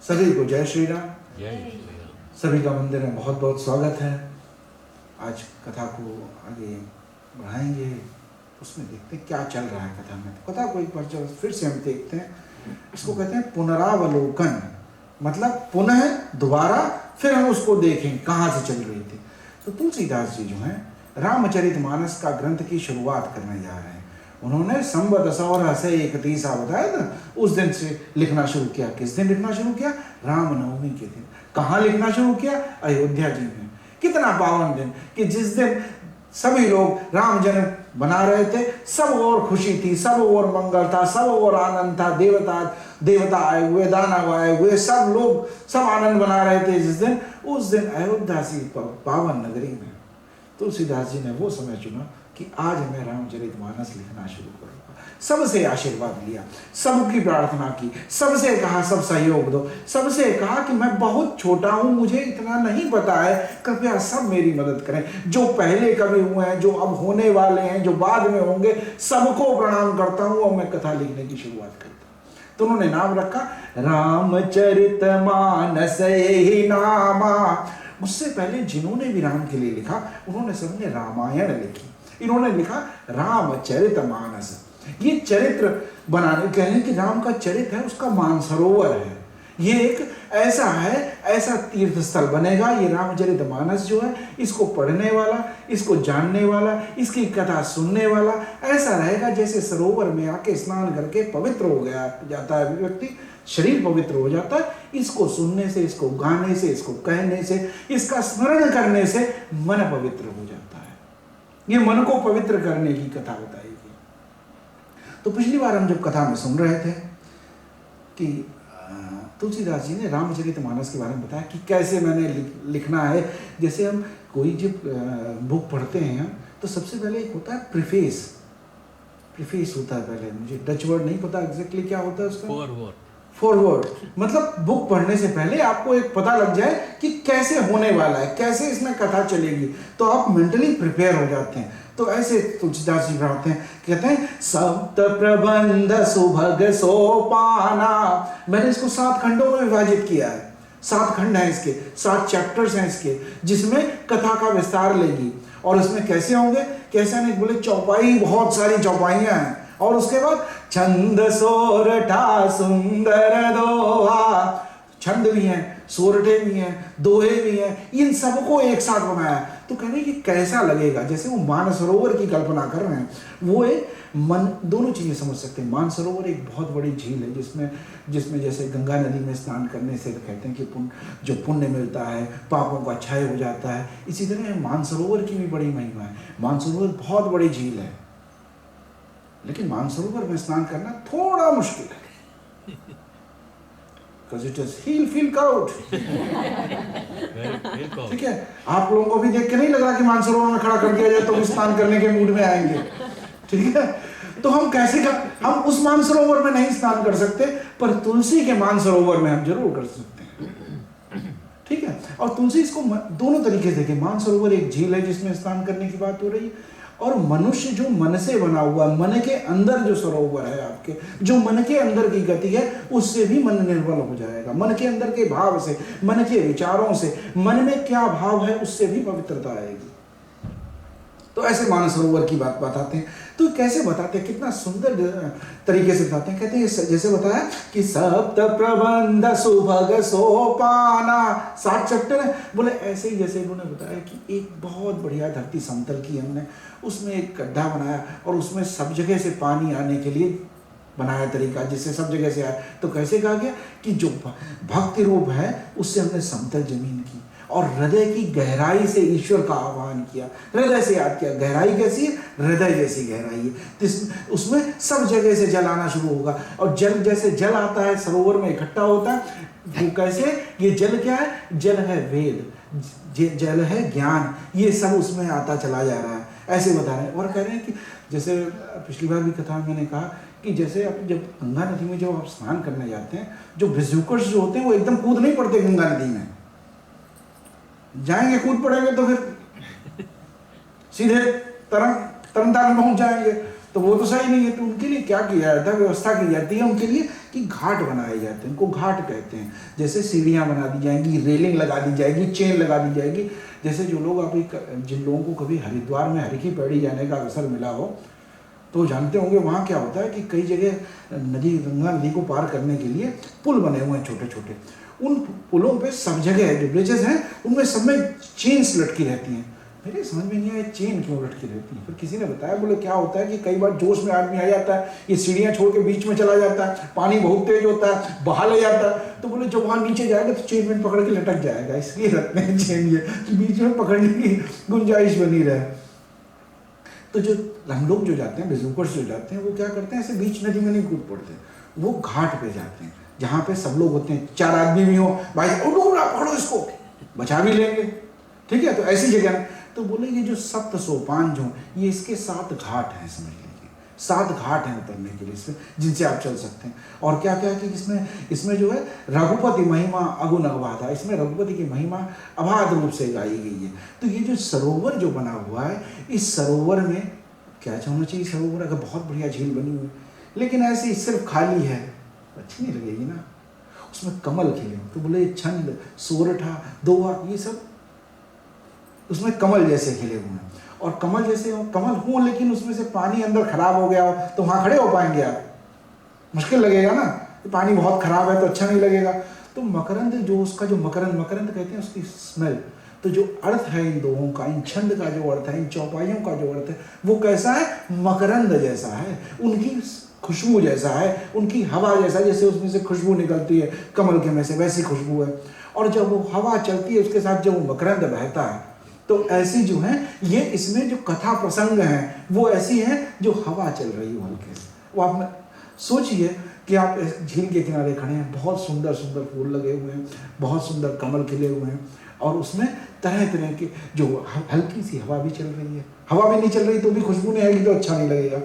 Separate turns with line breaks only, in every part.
सभी को जय श्री राम।
जय श्री राम।
सभी का मंदिर में बहुत बहुत स्वागत है। आज कथा को आगे बढ़ाएंगे, उसमें देखते हैं क्या चल रहा है कथा में। तो कथा को एक बार चलो फिर से हम देखते हैं। इसको कहते हैं पुनरावलोकन, मतलब पुनः दोबारा फिर हम उसको देखें कहाँ से चल रही थी। तो तुलसीदास जी जो हैं रामचरितमानस का ग्रंथ की शुरुआत करने जा रहे हैं। उन्होंने संवत 131 बताया था, उस दिन से लिखना शुरू किया। किस दिन लिखना शुरू किया? रामनवमी के दिन। कहाँ लिखना शुरू किया? अयोध्या जी में। कितना पावन दिन कि जिस दिन सभी लोग राम जन्म बना रहे थे, सब और खुशी थी, सब और मंगल था, सब और आनंद था। देवता आए हुए, दानव आए हुए, सब लोग सब आनंद बना रहे थे जिस दिन। उस दिन अयोध्या सी पावन नगरी में तुलसीदास जी ने वो समय चुना कि आज मैं रामचरितमानस लिखना शुरू करूंगा। सबसे आशीर्वाद लिया, सबकी प्रार्थना की, सबसे कहा सब सहयोग दो, सबसे कहा कि मैं बहुत छोटा हूं, मुझे इतना नहीं पता है, कृपया सब मेरी मदद करें। जो पहले कभी हुए हैं, जो अब होने वाले हैं, जो बाद में होंगे, सबको प्रणाम करता हूं और मैं कथा लिखने की शुरुआत करता हूं। तो उन्होंने नाम रखा रामचरितमानस ही नामा। उससे पहले जिन्होंने भी राम के लिए लिखा, उन्होंने सबने रामायण लिखी, इन्होंने लिखा रामचरितमानस। ये चरित्र बनाने कह रहे हैं कि राम का चरित्र है, उसका मानसरोवर है। ये एक ऐसा है, ऐसा तीर्थ स्थल बनेगा ये रामचरितमानस जो है। इसको पढ़ने वाला, इसको जानने वाला, इसकी कथा सुनने वाला ऐसा रहेगा जैसे सरोवर में आके स्नान करके पवित्र हो गया जाता है व्यक्ति, शरीर पवित्र हो जाता है। इसको सुनने से, इसको गाने से, इसको कहने से, इसका स्मरण करने से मन पवित्र हो जाता है। ये मन को पवित्र करने की कथा बताएगी। तो पिछली बार हम जब कथा में सुन रहे थे कि तुलसीदास जी ने रामचरितमानस के बारे में बताया कि कैसे मैंने लिखना है। जैसे हम कोई जब बुक पढ़ते हैं तो सबसे पहले एक होता है प्रीफेस होता है। पहले मुझे डच वर्ड नहीं पता एग्जैक्टली क्या होता है उसका। फॉरवर्ड मतलब बुक पढ़ने से पहले आपको एक पता लग जाए कि कैसे होने वाला है, कैसे इसमें कथा चलेगी, तो आप मेंटली प्रिपेयर हो जाते हैं। तो ऐसे तुलसीदास जी पढ़ाते हैं, कहते हैं सप्त प्रबंध सुभग सोपाना। मैंने इसको 7 खंडों में विभाजित किया है। 7 खंड हैं इसके, 7 चैप्टर्स हैं इसके, जिसमें कथा का विस्तार लेगी। और इसमें कैसे होंगे, कैसे नहीं बोले, चौपाई, बहुत सारी चौपाइयां हैं। और उसके बाद छंद सोरठा सुंदर दोहा, छंद भी हैं, सोरठे भी हैं, दोहे भी हैं, इन सबको एक साथ बनाया। तो कह रहे हैं कि कैसा लगेगा, जैसे वो मानसरोवर की कल्पना कर रहे हैं। वो एक मन, दोनों चीजें समझ सकते हैं। मानसरोवर एक बहुत बड़ी झील है जिसमें जैसे गंगा नदी में स्नान करने से कहते हैं कि जो पुण्य मिलता है, पापों का क्षय हो जाता है। इसी तरह मानसरोवर की भी बड़ी महिमा है। मानसरोवर बहुत बड़ी झील है, लेकिन मानसरोवर में स्नान करना थोड़ा मुश्किल है, because it is heel cold। ठीक है, आप लोगों को भी देख के नहीं लग रहा कि मानसरोवर में खड़ा कर दिया जाए तो भी स्नान करने के मूड में आएंगे। ठीक है, तो हम हम उस मानसरोवर में नहीं स्नान कर सकते, पर तुलसी के मानसरोवर में हम जरूर कर सकते हैं। ठीक है, और तुलसी इसको दोनों तरीके से देखे। मानसरोवर एक झील है जिसमें स्नान करने की बात हो रही है, और मनुष्य जो मन से बना हुआ, मन के अंदर जो सरोवर है आपके, जो मन के अंदर की गति है, उससे भी मन निर्मल हो जाएगा। मन के अंदर के भाव से, मन के विचारों से, मन में क्या भाव है उससे भी पवित्रता आएगी। तो ऐसे मानसरोवर की बात बताते हैं। तो कैसे बताते हैं, कितना सुंदर तरीके से बताते हैं। कहते हैं जैसे बताया कि सप्त प्रबंध सुभग सोपाना, 7 चैप्टर है। बोले ऐसे ही जैसे उन्होंने बताया कि एक बहुत बढ़िया धरती समतल की हमने, उसमें एक गड्ढा बनाया और उसमें सब जगह से पानी आने के लिए बनाया तरीका, जिससे सब जगह से आए। तो कैसे कहा गया कि जो भक्ति रूप है उससे हमने समतल जमीन की और हृदय की गहराई से ईश्वर का आह्वान किया, हृदय से याद किया। गहराई कैसी है? हृदय जैसी गहराई है। उसमें सब जगह से जल आना शुरू होगा। और जल जैसे जल आता है, सरोवर में इकट्ठा होता है, वो कैसे? ये जल क्या है? जल है वेद, जल है ज्ञान, ये सब उसमें आता चला जा रहा है। ऐसे बता रहे हैं। और कह रहे हैं कि जैसे पिछली बार भी कथा में मैंने कहा कि जैसे आप जब गंगा नदी में जब आप स्नान करने जाते हैं, जो भिजुकर्स जो होते हैं वो एकदम कूद नहीं पड़ते गंगा नदी में। जाएंगे कूद पड़ेंगे तो फिर सीधे तरन तारण पहुंच जाएंगे। तो वो तो सही नहीं है। तो उनके लिए क्या किया जाता है, व्यवस्था की जाती है उनके लिए कि घाट बनाए जाते हैं, उनको घाट कहते हैं। जैसे सीढ़ियाँ बना दी जाएंगी, रेलिंग लगा दी जाएगी, चेन लगा दी जाएगी। जैसे जो लोग अभी, जिन लोगों को कभी हरिद्वार में हर की पैड़ी जाने का अवसर मिला हो तो जानते होंगे वहाँ क्या होता है कि कई जगह नदी, गंगा नदी को पार करने के लिए पुल बने हुए हैं छोटे छोटे। उन पुलों पे सब जगह जो ब्रिजेस हैं उनमें सब में चेन्स लटकी रहती हैं। मेरे समझ में नहीं आया चेन क्यों लटकी रहती है। फिर किसी ने बताया, बोले क्या होता है कि कई बार जोश में आदमी आ जाता है, ये सीढ़ियाँ छोड़ के बीच में चला जाता है, पानी बहुत तेज होता है, बहा ले जाता है, तो बोले जब वहाँ नीचे जाएगा तो चेन में पकड़ के लटक जाएगा, इसलिए रखते हैं चेन ये कि बीच में पकड़ने की गुंजाइश बनी रहे। तो जो हम लोग जो जाते हैं, बिजूकर्स जो जाते हैं, वो क्या करते हैं, ऐसे बीच नदी में नहीं कूद पड़ते, वो घाट पे जाते हैं जहाँ पे सब लोग होते हैं, 4 आदमी भी हो, भाई डूब रहा, पकड़ो इसको, बचा भी लेंगे, ठीक है। तो ऐसी जगह तो बोले ये जो 7 सोपान जो ये इसके 7 घाट हैं, समझ लीजिए 7 घाट हैं उतरने के लिए इसमें, जिनसे आप चल सकते हैं। और क्या क्या कि इसमें जो है रघुपति महिमा अगुण अबाधा, इसमें रघुपति की महिमा अबाध रूप से गाई गई है। तो ये जो सरोवर जो बना हुआ है, इस सरोवर में क्या होना चाहिए, सरोवर अगर बहुत बढ़िया झील बनी हुई लेकिन ऐसी सिर्फ खाली है, अच्छी नहीं लगेगी ना। उसमें कमल खिले, तो बोले छंद, सोरठा, दोहा, ये सब उसमें कमल जैसे खिले हुए हैं। और कमल जैसे कमल हो लेकिन उसमें से पानी अंदर खराब हो गया हो तो वहाँ खड़े हो पाएंगे आप, मुश्किल लगेगा ना। तो पानी बहुत खराब है तो अच्छा नहीं लगेगा। तो मकरंद जो उसका जो मकरंद कहते हैं उसकी स्मेल, तो जो अर्थ है इन दोहों का, इन छंद का जो अर्थ है, इन चौपाइयों का जो अर्थ है, वो कैसा है, मकरंद जैसा है, उनकी खुशबू जैसा है, उनकी हवा जैसा, जैसे उसमें से खुशबू निकलती है कमल के में से, वैसी खुशबू है। और जब वो हवा चलती है उसके साथ जब वो मकरंद बहता है, तो ऐसी जो है ये इसमें जो कथा प्रसंग हैं वो ऐसी हैं जो हवा चल रही हो हल्के से। वो आप सोचिए कि आप झील के किनारे खड़े हैं, बहुत सुंदर सुंदर फूल लगे हुए हैं, बहुत सुंदर कमल खिले हुए हैं, और उसमें तरह तरह के जो हल्की सी हवा भी चल रही है। हवा भी नहीं चल रही तो भी खुशबू नहीं आएगी तो अच्छा नहीं लगेगा,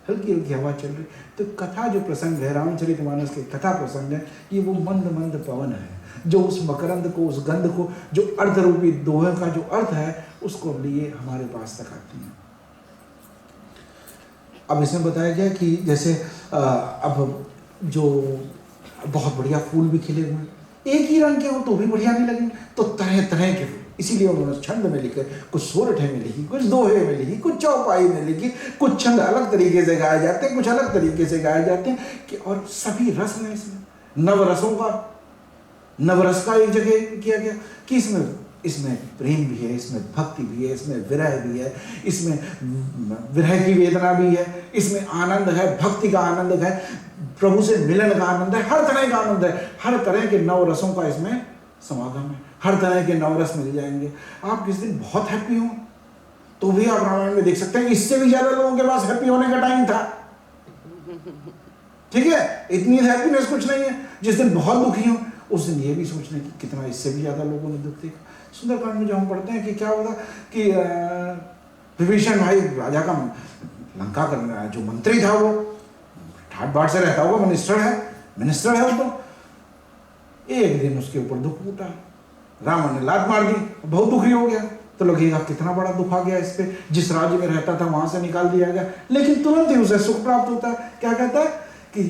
हल्की हल्की हवा चल रही। तो कथा जो प्रसंग है, रामचरितमानस के कथा प्रसंग है, ये वो मंद मंद पवन है जो उस मकरंद को, उस गंध को, जो अर्थ रूपी दोहे का जो अर्थ है उसको लिए हमारे पास तक आती है। अब इसमें बताया गया कि जैसे अब जो बहुत बढ़िया फूल भी खिले हुए हैं, एक ही रंग के हो तो भी बढ़िया नहीं लगेंगे, तो तरह तरह के फूल, इसीलिए उन्होंने छंद में लिखे, कुछ सोरठे में लिखी, कुछ दोहे में लिखी, कुछ चौपाई में लिखी, कुछ छंद अलग तरीके से गाए जाते हैं, कुछ अलग तरीके से गाए जाते हैं कि, और सभी रस में इसमें नवरस का एक जगह किया गया कि इसमें प्रेम भी है, इसमें भक्ति भी है, इसमें विरह भी है, इसमें विरह की वेदना भी है, इसमें आनंद है, भक्ति का आनंद है, प्रभु से मिलन का आनंद है, हर तरह का आनंद है, हर तरह के नवरसों का इसमें समागम है, हर तरह के नवरस मिल जाएंगे। आप किस दिन बहुत हैप्पी हो तो भी आप रामायण में देख सकते हैं इससे भी ज्यादा लोगों के पास हैप्पी होने का टाइम था, ठीक है, इतनी हैप्पीनेस कुछ नहीं है। जिस दिन बहुत दुखी हो उस दिन ये भी सोचना कि कितना इससे भी ज्यादा लोगों ने दुख देखा। सुंदरकांड में जो हम पढ़ते हैं कि क्या होता कि विभीषण भाई राजा का, लंका का जो मंत्री था वो ठाट बाट से रहता होगा, मिनिस्टर है वो, तो एक दिन उसके ऊपर दुख उठा, रावण ने लात मार दी, बहुत दुखी हो गया। तो लगेगा कितना बड़ा दुख आ गया इस पे, जिस राज्य में रहता था वहां से निकाल दिया गया, लेकिन तुरंत ही उसे सुख प्राप्त होता है। क्या कहता है कि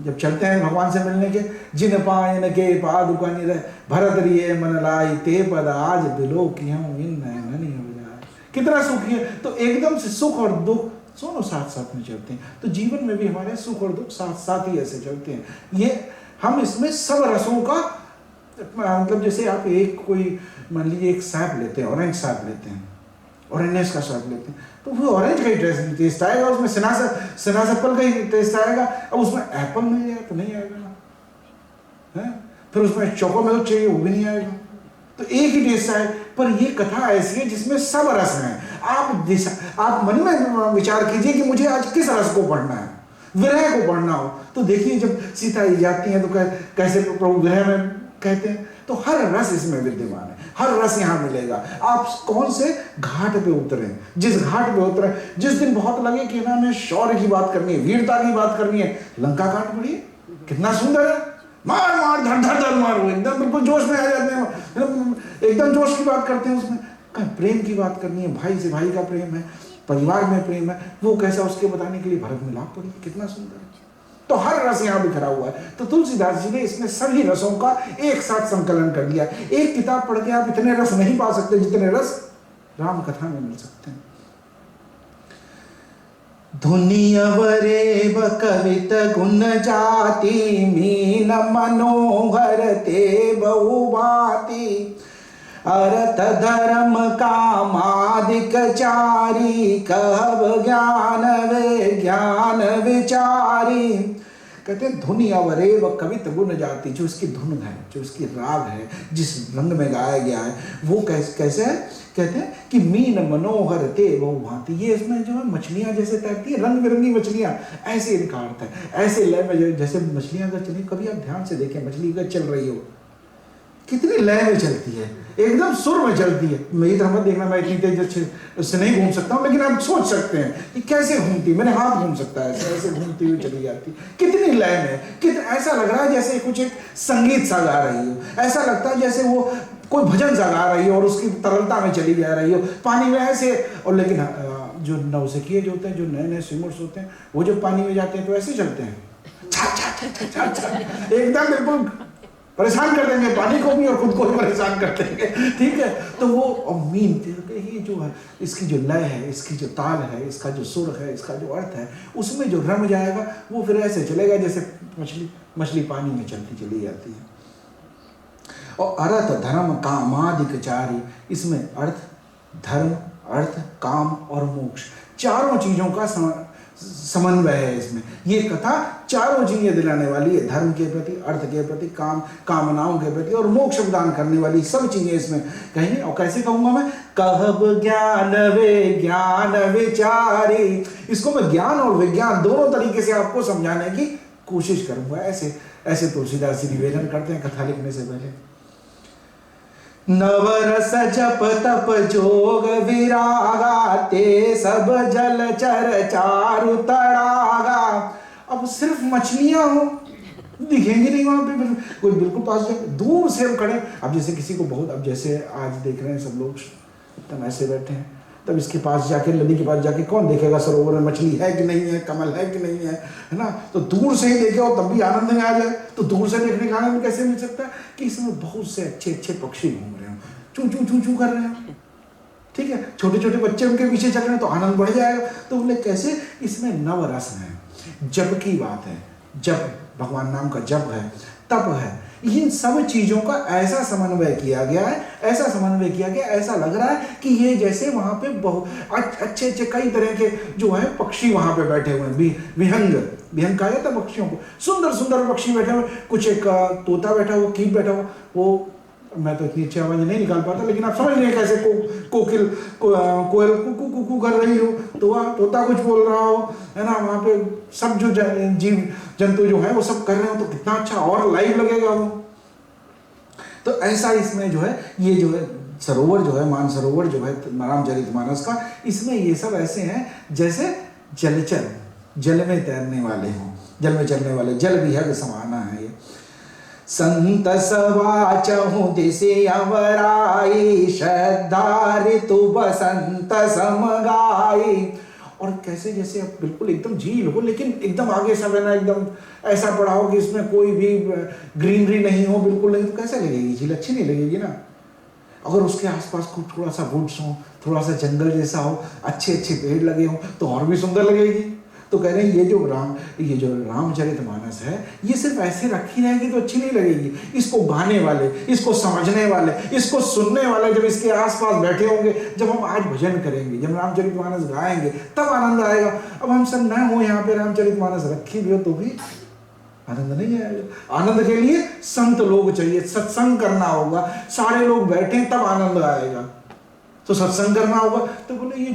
जब चलते हैं भगवान से मिलने के, जिन पायन के पादुका निर भरत रिये मन लाई ते पद आज बिलो की हूं इन नैननी हो जाए, कितना सुख है। तो एकदम से सुख और दुख दोनों साथ साथ में चलते हैं। तो जीवन में भी हमारे सुख और दुख साथ साथ ही ऐसे चलते हैं। ये हम इसमें सब रसों का, मतलब जैसे आप एक कोई मान लीजिए एक सैप लेते हैं, ऑरेंज सैप लेते हैं, ऑरेंज का सैप लेते हैं, तो वो ऑरेंज का ही टेस्ट आएगा, उसमें सिनासेपल का ही टेस्ट आएगा। अब उसमें एप्पल मिल जाए तो नहीं आएगा है, फिर उसमें चोको मिल्क चाहिए वो भी नहीं आएगा, तो एक ही टेस्ट आए। पर ये कथा ऐसी है जिसमें सब रस हैं। आप मन में विचार कीजिए कि मुझे आज किस रस को पढ़ना है, विरह को पढ़ना हो तो देखिए जब सीता जाती है तो कैसे प्रभु विरह में कहते हैं, तो हर रस इसमें विद्यमान है, हर रस यहाँ मिलेगा। आप कौन से घाट पे उतरे, जिस घाट पे उतरे, जिस दिन बहुत लगे कि ना हमें शौर्य की बात करनी है, वीरता की बात करनी है, लंका कांड पढ़िए कितना सुंदर है, मार मार धड़ धड़ धड़ मार, एकदम बिल्कुल जोश में आ जाते हैं, एकदम जोश की बात करते हैं। उसमें प्रेम की बात करनी है, भाई से भाई का प्रेम है, परिवार में प्रेम है, वो कैसा उसके बताने के लिए भरत मिलाप पड़ी, कितना सुंदर है। तो हर रस यहाँ बिखरा हुआ है। तो तुलसीदास जी ने इसमें सभी रसों का एक साथ संकलन कर दिया। एक किताब पढ़ के आप इतने रस नहीं पा सकते जितने रस राम कथा में मिल सकते हैं। धुनि अवरेब कवित गुण जाति, मीन मनोहर ते बहुभांति, अर्थ धर्म कामादिक चारी, कहब ज्ञान विज्ञान विचारी। कहते हैं धुनि अवरेव कवित गुण जाति, जो इसकी धुन है, जो इसकी राग है, जिस रंग में गाया गया है वो कैसे है। कहते हैं कि मीन मनोहर ते बहुभांति, ये इसमें जो है मछलियां जैसे तैरती है, रंग बिरंगी मछलियां, ऐसे इनका अर्थ है। ऐसे लय में जैसे मछलियां अगर चली, कभी आप ध्यान से देखें मछली अगर चल रही हो कितनी लय में चलती है, एकदम सुर में चलती है। मेरी तरह मत देखना, मैं इतनी तेज से नहीं घूम सकता हूँ, लेकिन आप सोच सकते हैं कि कैसे घूमती, मैंने हाथ घूम सकता है ऐसे ऐसे घूमती हुई चली जाती, कितनी लय में, कितना ऐसा लग रहा है जैसे कुछ एक संगीत सा गा रही हो, ऐसा लगता है जैसे वो कोई भजन सा गा रही हो और उसकी तरलता में चली जा रही हो पानी में ऐसे। और लेकिन जो नौसिखिए जो होते हैं, जो नए नए स्विमर्स होते हैं, वो जब पानी में जाते हैं तो ऐसे चलते हैं, एकदम बिल्कुल परेशान कर देंगे पानी को भी और खुद को भी परेशान कर देंगे, ठीक है। तो वो मीन ये जो है, इसकी जो लय है, इसकी जो ताल है, इसका जो सुर है, इसका जो अर्थ है, उसमें जो रम जाएगा वो फिर ऐसे चलेगा जैसे मछली पानी में चलती चली जाती है। और अर्थ धर्म कामादिक चारी, इसमें अर्थ धर्म अर्थ काम और मोक्ष चारों चीजों का समन्वय है इसमें। ये कथा चारों चीजें दिलाने वाली है, धर्म के प्रति, अर्थ के प्रति, कामनाओं के प्रति और मोक्ष प्रदान करने वाली सब चीजें इसमें कहेंगे। और कैसे कहूंगा मैं, कहब ज्ञान विज्ञान विचारी, इसको मैं ज्ञान और विज्ञान दोनों तरीके से आपको समझाने की कोशिश करूंगा। ऐसे तुलसीदास जी निवेदन करते हैं कथा लिखने से पहले। नवरस जप तप जोग विरागा, ते सब जल चर चारु तड़ागा। अब सिर्फ मछलियां हो, दिखेंगी नहीं वहां पे, कोई बिल्कुल पास जाए, दूर से हम खड़े। अब जैसे किसी को बहुत, अब जैसे आज देख रहे हैं सब लोग तब ऐसे बैठे हैं, तब इसके पास जाके, नदी के पास जाके कौन देखेगा सरोवर में मछली है कि नहीं है, कमल है कि नहीं है ना। तो दूर से ही देखे और तब भी आनंद में आ जाए। तो दूर से देखने का आनंद कैसे मिल सकता है कि इसमें बहुत से अच्छे अच्छे पक्षी घूम रहे हो, चू चू चू चू कर रहे हो, ठीक है, छोटे छोटे बच्चे उनके पीछे चल रहे हैं, तो आनंद बढ़ जाएगा। तो बोले कैसे, इसमें नव रस है, जप की बात है, जप भगवान नाम का जप है, तप है, इन सब चीजों का ऐसा समन्वय किया गया है, ऐसा लग रहा है कि ये जैसे वहां पे बहुत अच्छे अच्छे कई तरह के जो है पक्षी वहां पे बैठे हुए हैं। विहंग कहा जाता है पक्षियों को, सुंदर सुंदर पक्षी बैठे हुए, कुछ एक तोता बैठा हुआ, कीट बैठा हुआ, वो मैं तो इतनी अच्छी आवाज नहीं निकाल पाता, लेकिन आप समझ रहे हैं कैसे कोयल कुकू कुकू कर रही हो, तो तोता कुछ बोल रहा हो, है ना, वहाँ पे सब जो जीव जंतु जो है वो सब कर रहे हो, तो कितना अच्छा और लाइव लगेगा वो। तो ऐसा इसमें जो है, ये जो है सरोवर जो है, मानसरोवर जो है रामचरितमानस का, इसमें ये सब ऐसे हैं जैसे जलचर, जल में तैरने वाले हों, जल में चलने वाले, जल विहग समाना है ये। संत सवाचहु दिसे अवराई, श्रद्धा ऋतु बसंत समगाई। और कैसे जैसे अब बिल्कुल एकदम झील हो, लेकिन एकदम आगे सब है ना, एकदम ऐसा पड़ा हो कि इसमें कोई भी ग्रीनरी नहीं हो, बिल्कुल नहीं, तो कैसे लगेगी झील, अच्छी नहीं लगेगी ना। अगर उसके आसपास कुछ थोड़ा सा वुड्स हो, थोड़ा सा जंगल जैसा हो, अच्छे अच्छे पेड़ लगे हो, तो और भी सुंदर लगेगी। तो कह रहे हैं ये जो रामचरितमानस है, ये सिर्फ ऐसे रखी रहेगी तो अच्छी नहीं लगेगी। इसको गाने वाले, इसको समझने वाले, इसको सुनने वाले जब इसके आसपास बैठे होंगे, जब हम आज भजन करेंगे, जब रामचरितमानस गाएंगे, तब आनंद आएगा। अब हम सब न हो यहाँ पे, रामचरितमानस रखी भी हो तो भी आनंद नहीं आएगा। आनंद के लिए संत लोग चाहिए, सत्संग करना होगा, सारे लोग बैठे तब आनंद आएगा। तो सत्संग करना होगा। तो बोले ये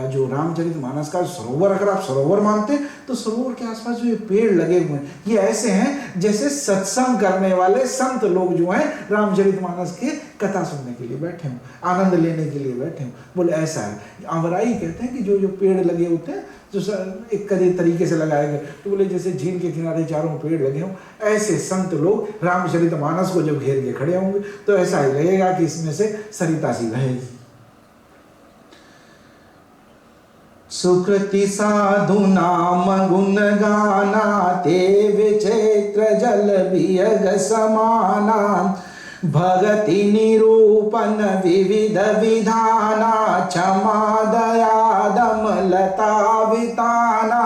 जो रामचरितमानस का सरोवर, अगर आप सरोवर मानते हैं तो सरोवर के आसपास जो ये पेड़ लगे हुए हैं, ये ऐसे हैं जैसे सत्संग करने वाले संत लोग जो हैं रामचरितमानस के कथा सुनने के लिए बैठे हों, आनंद लेने के लिए बैठे हों। बोले ऐसा है। अमराई कहते हैं कि जो पेड़ लगे होते हैं, जो एक तरीके से लगाए गए, तो बोले जैसे झील के किनारे चारों पेड़ लगे हों, ऐसे संत लोग रामचरितमानस को जब घेर के खड़े होंगे तो ऐसा ही लगेगा कि इसमें से सरिता सी बहेगी। सुकृति साधु नाम गुण गाना, ते विचित्र जल वियग समाना, भगति निरूपण विविध विधाना, क्षमा दया दम लता विताना।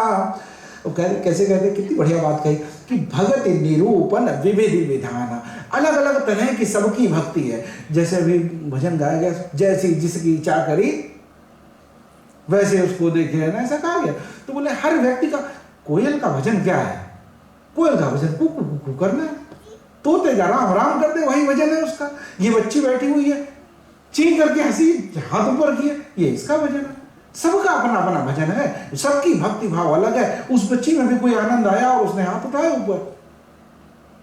कैसे कहते, कितनी बढ़िया बात कही कि भगति निरूपण विविध विधाना, अलग अलग तरह की सबकी भक्ति है। जैसे अभी भजन गाया गया, जैसी जिसकी इच्छा करी वैसे उसको देखे, है ना, ऐसा कहा गया। तो बोले हर व्यक्ति का, कोयल का भजन क्या है? कोयल का भजन कू कू कू करना है, तोते जा राम राम करते, वही भजन है उसका। ये बच्ची बैठी हुई है, ची करके हंसी, हाथ ऊपर किए, ये इसका भजन है। सबका अपना अपना भजन है, सबकी भक्ति भाव अलग है। उस बच्ची में भी कोई आनंद आया और उसने हाथ उठाया ऊपर,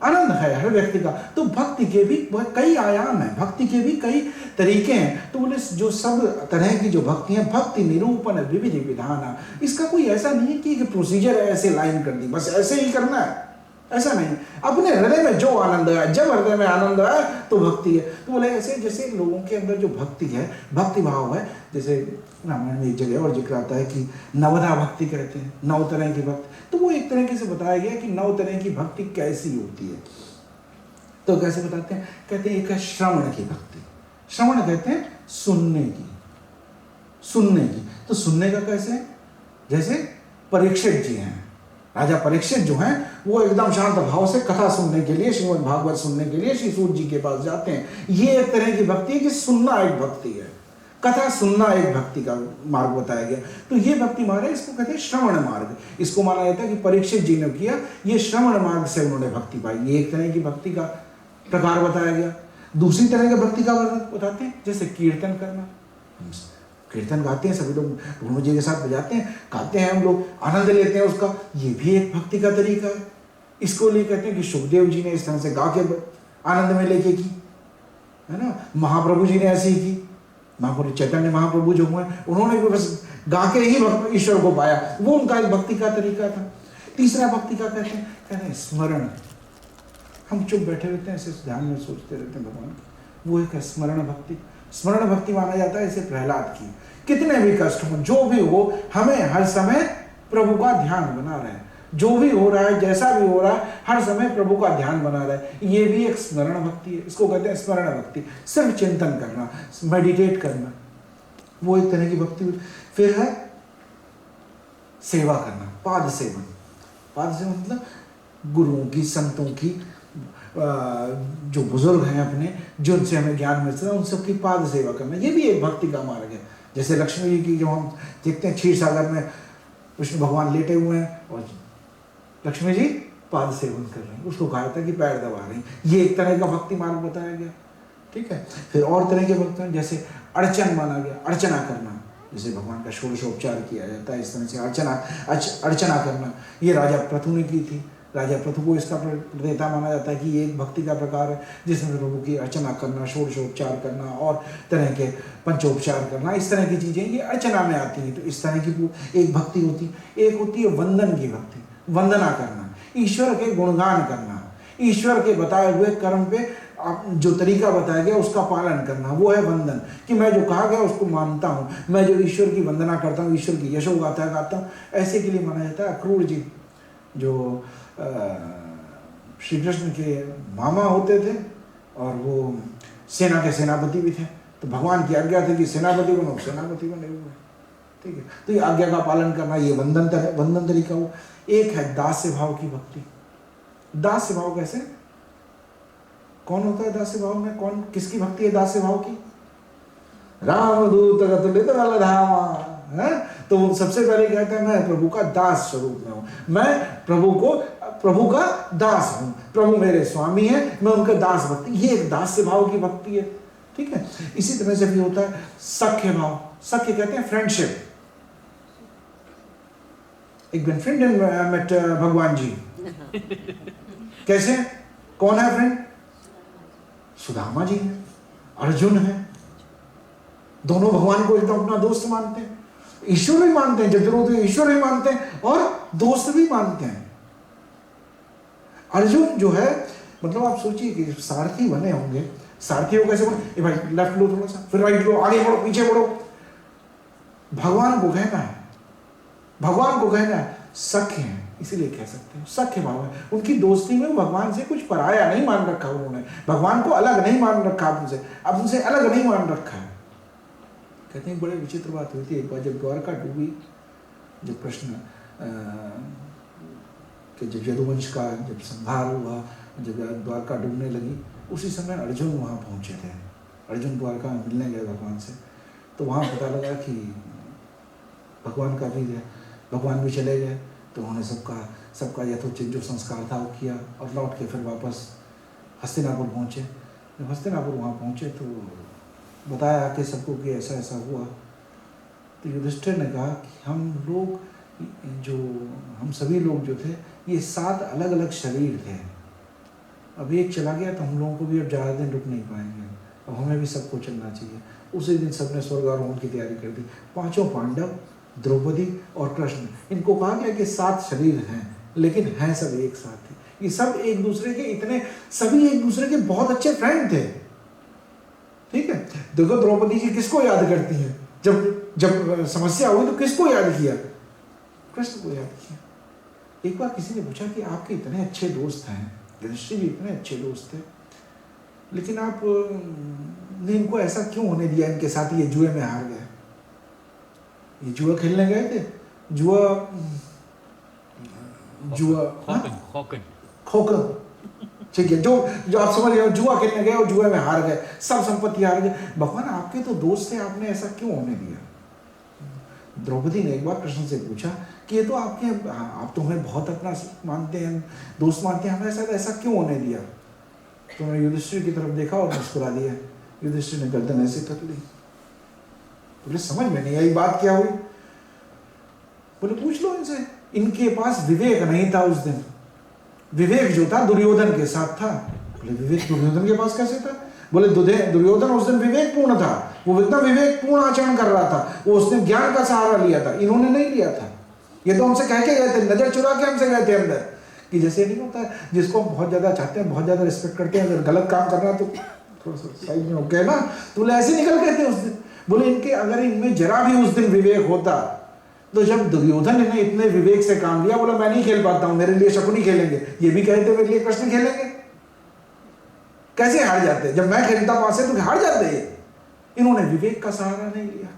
आनंद है हर व्यक्ति का। तो भक्ति के भी कई आयाम हैं, भक्ति के भी कई तरीके हैं। तो बोले जो सब तरह की जो भक्ति है, भक्ति निरूपण विविध विधाना, इसका कोई ऐसा नहीं है कि प्रोसीजर है ऐसे लाइन कर दी बस ऐसे ही करना है, ऐसा नहीं। अपने हृदय में जो आनंद है, जब हृदय में आनंद है तो भक्ति है। तो बोले ऐसे जैसे लोगों के अंदर जो भक्ति है, भक्ति भाव है, जैसे रामायण में एक जगह और जिक्र आता है कि नवधा भक्ति कहते हैं, 9 तरह की भक्ति। तो वो एक तरीके से बताया गया कि 9 तरह की भक्ति कैसी होती है। तो कैसे बताते हैं? कहते हैं एक है श्रवण की भक्ति। श्रवण कहते हैं सुनने की, सुनने की। तो सुनने का कैसे? जैसे परीक्षित जी हैं, राजा परीक्षित जो हैं, वो एकदम शांत भाव से कथा सुनने के लिए, श्रीमद् भागवत सुनने के लिए श्री सूत जी के पास जाते हैं। ये एक तरह की भक्ति है कि सुनना एक भक्ति है, कथा सुनना एक भक्ति का मार्ग बताया गया। तो ये भक्ति मार्ग है, इसको कहते हैं श्रवण मार्ग। इसको माना जाता है कि परीक्षित जी ने किया, ये श्रवण मार्ग से उन्होंने भक्ति पाई। ये एक तरह की भक्ति का प्रकार बताया गया। दूसरी तरह की भक्ति का बताते हैं, जैसे कीर्तन करना। कीर्तन गाते हैं सभी लोग, गुरु जी के साथ बजाते हैं, गाते हैं, हम लोग आनंद लेते हैं उसका। ये भी एक भक्ति का तरीका है। इसको लिए कहते हैं कि सुखदेव जी ने इस तरह से गा के आनंद में लेके की, है ना। महाप्रभु जी ने ऐसे ही की, महाप्रभु चैतन्य महाप्रभु जो हुए उन्होंने भी बस गा के ही ईश्वर को पाया, वो उनका एक भक्ति का तरीका था। तीसरा भक्ति का कहते हैं स्मरण। हम चुप बैठे रहते हैं, ऐसे ध्यान में सोचते रहते हैं भगवान, वो एक स्मरण भक्ति। स्मरण भक्ति माना जाता है इसे प्रहलाद की। कितने भी कष्ट हो, जो भी हो, हमें हर समय प्रभु का ध्यान बना रहे, जो भी हो रहा है, जैसा भी हो रहा है, हर समय प्रभु का ध्यान बना रहे। ये भी एक स्मरण भक्ति है, इसको कहते हैं स्मरण भक्ति। सिर्फ चिंतन करना, मेडिटेट करना, वो एक तरह की भक्ति। फिर है सेवा करना, पाद सेवन। पाद सेवन मतलब गुरुओं की, संतों की, जो बुजुर्ग हैं अपने, जिनसे हमें ज्ञान मिलता है, उन सबकी पाद सेवा करना, ये भी एक भक्ति का मार्ग है। जैसे लक्ष्मी जी की जो हम देखते हैं क्षीर सागर में विष्णु भगवान लेटे हुए हैं और लक्ष्मी जी पाद सेवन कर रहे हैं, उसको कहा था कि पैर दबा रही हैं। ये एक तरह का भक्ति मार्ग बताया गया, ठीक है। फिर और तरह के भक्ति जैसे अर्चन माना गया, अर्चना करना, जैसे भगवान का षोडशोपचार किया जाता है, इस तरह से अर्चना करना। ये राजा पृथु ने की थी। राजा पृथु को इसका प्रणेता माना जाता है कि ये एक भक्ति का प्रकार है, जिसमें प्रभु की अर्चना करना, षोडशोपचार करना और तरह के पंचोपचार करना, इस तरह की चीज़ें ये अर्चना में आती हैं। तो इस तरह की एक भक्ति होती है। एक होती है वंदन की भक्ति, वंदना करना, ईश्वर के गुणगान करना, ईश्वर के बताए हुए कर्म पे जो तरीका बताया गया उसका पालन करना, वो है वंदन। कि मैं जो कहा गया उसको मानता हूँ, मैं जो ईश्वर की वंदना करता हूँ, ईश्वर की यशो गाथा गाता हूँ। ऐसे के लिए माना जाता है अक्रूर जी, जो श्री कृष्ण के मामा होते थे और वो सेना के सेनापति भी थे। तो भगवान की आज्ञा थी कि सेनापति बनो, सेनापति बने हुए, ठीक है। तो ये आज्ञा का पालन करना, ये वंदन तरीका हो। एक है दास्य भाव की भक्ति। दास्य भाव कैसे, कौन होता है दास्य भाव में, कौन किसकी भक्ति है दास्य भाव की? रामदूत गतुलित बलधामा है। तो सबसे पहले कहते हैं मैं प्रभु का दास स्वरूप में हूँ, मैं प्रभु का दास हूँ, प्रभु मेरे स्वामी है, मैं उनका दास भक्ति। ये एक दास्य भाव की भक्ति है, ठीक है। इसी तरह से भी होता है सख्य भाव। सख्य कहते हैं फ्रेंडशिप। एक दिन फ्रेंड मेट भगवान जी। कैसे, कौन है फ्रेंड? सुदामा जी है, अर्जुन है। दोनों भगवान को एकदम अपना दोस्त मानते हैं, ईश्वर भी मानते हैं, जब जरूरत है ईश्वर भी मानते हैं और दोस्त भी मानते हैं। अर्जुन जो है, मतलब आप सोचिए कि सारथी बने होंगे, सारथी को कैसे बने, भाई लेफ्ट लो थोड़ा सा, फिर राइट लो, आगे बढ़ो, पीछे बढ़ो। भगवान को कहना है भगवान को कहना सख्य हैं, इसीलिए कह सकते हैं सख्य भाव है। उनकी दोस्ती में भगवान से कुछ पराया नहीं मान रखा, उन्होंने भगवान को अलग नहीं मान रखा, अब उनसे अलग नहीं मान रखा है। कहते हैं बड़े विचित्र बात हुई थी एक बार, जब द्वारका डूबी, जब प्रश्न कि जब यदुवंश का जब संहार हुआ, जब द्वारका डूबने लगी, उसी समय अर्जुन वहाँ पहुँचे थे। अर्जुन द्वारका में मिलने गए भगवान से, तो वहाँ पता लगा कि भगवान का भी है, भगवान भी चले गए। तो उन्होंने सबका यथोचित जो संस्कार था वो किया और लौट के फिर वापस हस्तिनापुर पहुँचे। जब हस्तिनापुर वहाँ पहुँचे तो बताया कि सबको कि ऐसा ऐसा हुआ। तो युधिष्ठिर ने कहा कि हम सभी लोग जो थे ये 7 अलग अलग शरीर थे, अब एक चला गया तो हम लोगों को भी अब ज़्यादा दिन रुक नहीं पाएंगे, अब हमें भी सबको चलना चाहिए। उसी दिन सबने स्वर्गारोहण की तैयारी कर दी। 5 पांडव, द्रौपदी और कृष्ण, इनको कहा गया कि 7 शरीर हैं, लेकिन हैं सब एक साथ ही। ये सब एक दूसरे के सभी एक दूसरे के बहुत अच्छे फ्रेंड थे। ठीक है, देखो द्रौपदी जी किसको याद करती हैं? जब समस्या हुई तो किसको याद किया? कृष्ण को याद किया। एक बार किसी ने पूछा कि आपके इतने अच्छे दोस्त हैं, युधिष्ठिर जी इतने अच्छे दोस्त थे, लेकिन आपने इनको ऐसा क्यों होने दिया इनके साथ? ये जुए में हार गए, ये जुआ खेलने गए थे, खोखन, ठीक है, जो आप समझ रहे हो, जुआ खेलने गए और जुए में हार गए, सब संपत्ति हार गए। भगवान आपके तो दोस्त थे, आपने ऐसा क्यों होने दिया? द्रौपदी ने एक बार कृष्ण से पूछा कि ये तो आप तो हमें बहुत अपना मानते हैं, दोस्त मानते हैं, हमें ऐसा क्यों होने दिया? तो उन्होंने युधिष्ठिर की तरफ देखा और मुस्कुरा दिया। युधिष्ठिर ने गर्दन ऐसे कर ली। बोले समझ में नहीं आई बात क्या हुई? बोले पूछ लो इनसे। इनके पास विवेक नहीं था उस दिन, विवेक जो था दुर्योधन के साथ था। बोले विवेक दुर्योधन के पास कैसे था? बोले दुर्योधन उस दिन विवेक पूर्ण था, वो एकदम विवेक पूर्ण आचरण कर रहा था, वो उसने ज्ञान का सहारा लिया था, इन्होंने नहीं लिया था। ये तो हमसे कह के गए थे, नजर चुरा के हमसे गए थे अंदर, कि जैसे नहीं होता है जिसको हम बहुत ज्यादा चाहते हैं, बहुत ज्यादा रिस्पेक्ट करते हैं, अगर गलत काम करना तो थोड़ा सा साइड में हो गया ना, तो बोले ऐसे निकल गए थे उस दिन। बोले इनके अगर इनमें जरा भी उस दिन विवेक होता, तो जब दुर्योधन ने इतने विवेक से काम लिया, बोला मैं नहीं खेल पाता हूं, मेरे लिए शकुनी खेलेंगे, ये भी कहते मेरे लिए कृष्ण खेलेंगे, कैसे हार जाते? जब मैं खेलता वहां से तो हार जाते ये। इन्होंने विवेक का सहारा नहीं लिया,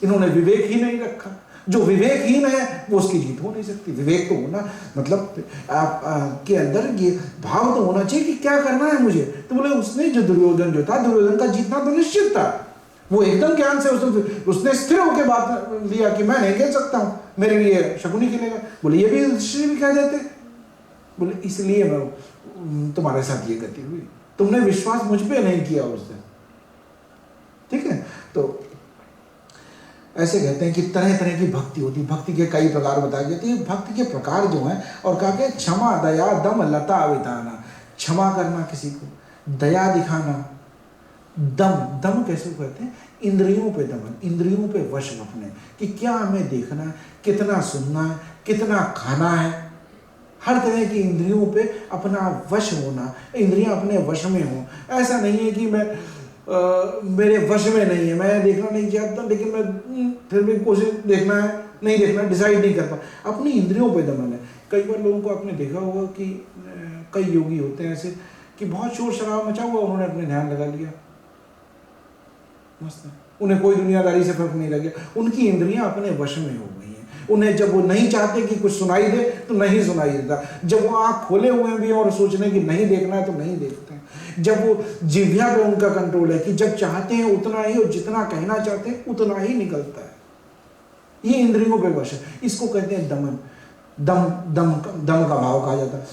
इन्होंने विवेक ही नहीं रखा। जो विवेकहीन है वो उसकी जीत हो नहीं सकती। विवेक तो होना मतलब आप के अंदर ये भाव तो होना चाहिए कि क्या करना है मुझे। तो बोले उसने जो दुर्योधन जो था, दुर्योधन का जीतना तो निश्चित था, वो एकदम ज्ञान से उसने स्थिर होकर बात लिया कि मैं नहीं खेल सकता हूं, मेरे लिए शकुनी खेलेगा। बोले ये भी ऋषि भी कह देते। बोले इसलिए मैं तुम्हारे साथ ये गति हुई, तुमने विश्वास मुझ पे नहीं किया उस दिन। ठीक है, तो ऐसे कहते हैं कि तरह तरह की भक्ति होती है, भक्ति के कई प्रकार बताए गए थे। भक्ति के प्रकार जो हैं, और कहा कि क्षमा दया दम लता अविताना, क्षमा करना किसी को, दया दिखाना, दम कैसे कहते हैं? इंद्रियों पे दमन, इंद्रियों पे वश रखने, कि क्या हमें देखना है, कितना सुनना है, कितना खाना है, हर तरह की इंद्रियों पे अपना वश होना, इंद्रियां अपने वश में हो। ऐसा नहीं है कि मैं मेरे वश में नहीं है, मैं देखना नहीं चाहता लेकिन मैं फिर भी कोशिश देखना है, नहीं देखना, डिसाइड नहीं कर पा। अपनी इंद्रियों पे दमन है। कई बार लोगों को आपने देखा होगा कि कई योगी होते हैं ऐसे कि बहुत शोर शराबा मचा हुआ, उन्होंने अपने ध्यान लगा लिया, मस्त है, उन्हें कोई दुनियादारी से फर्क नहीं लग गया, उनकी इंद्रियां अपने वश में हो गई हैं। उन्हें जब वो नहीं चाहते कि कुछ सुनाई दे तो नहीं सुनाई देता, जब वो आँख खोले हुए भी और सोचने की नहीं देखना है तो नहीं देखते हैं, जब वो जिह्वा पे उनका कंट्रोल है कि जब चाहते हैं उतना ही और जितना कहना चाहते हैं उतना ही निकलता है। ये इंद्रियों पे वश है, इसको कहते हैं दमन। दम का भाव कहा जाता है।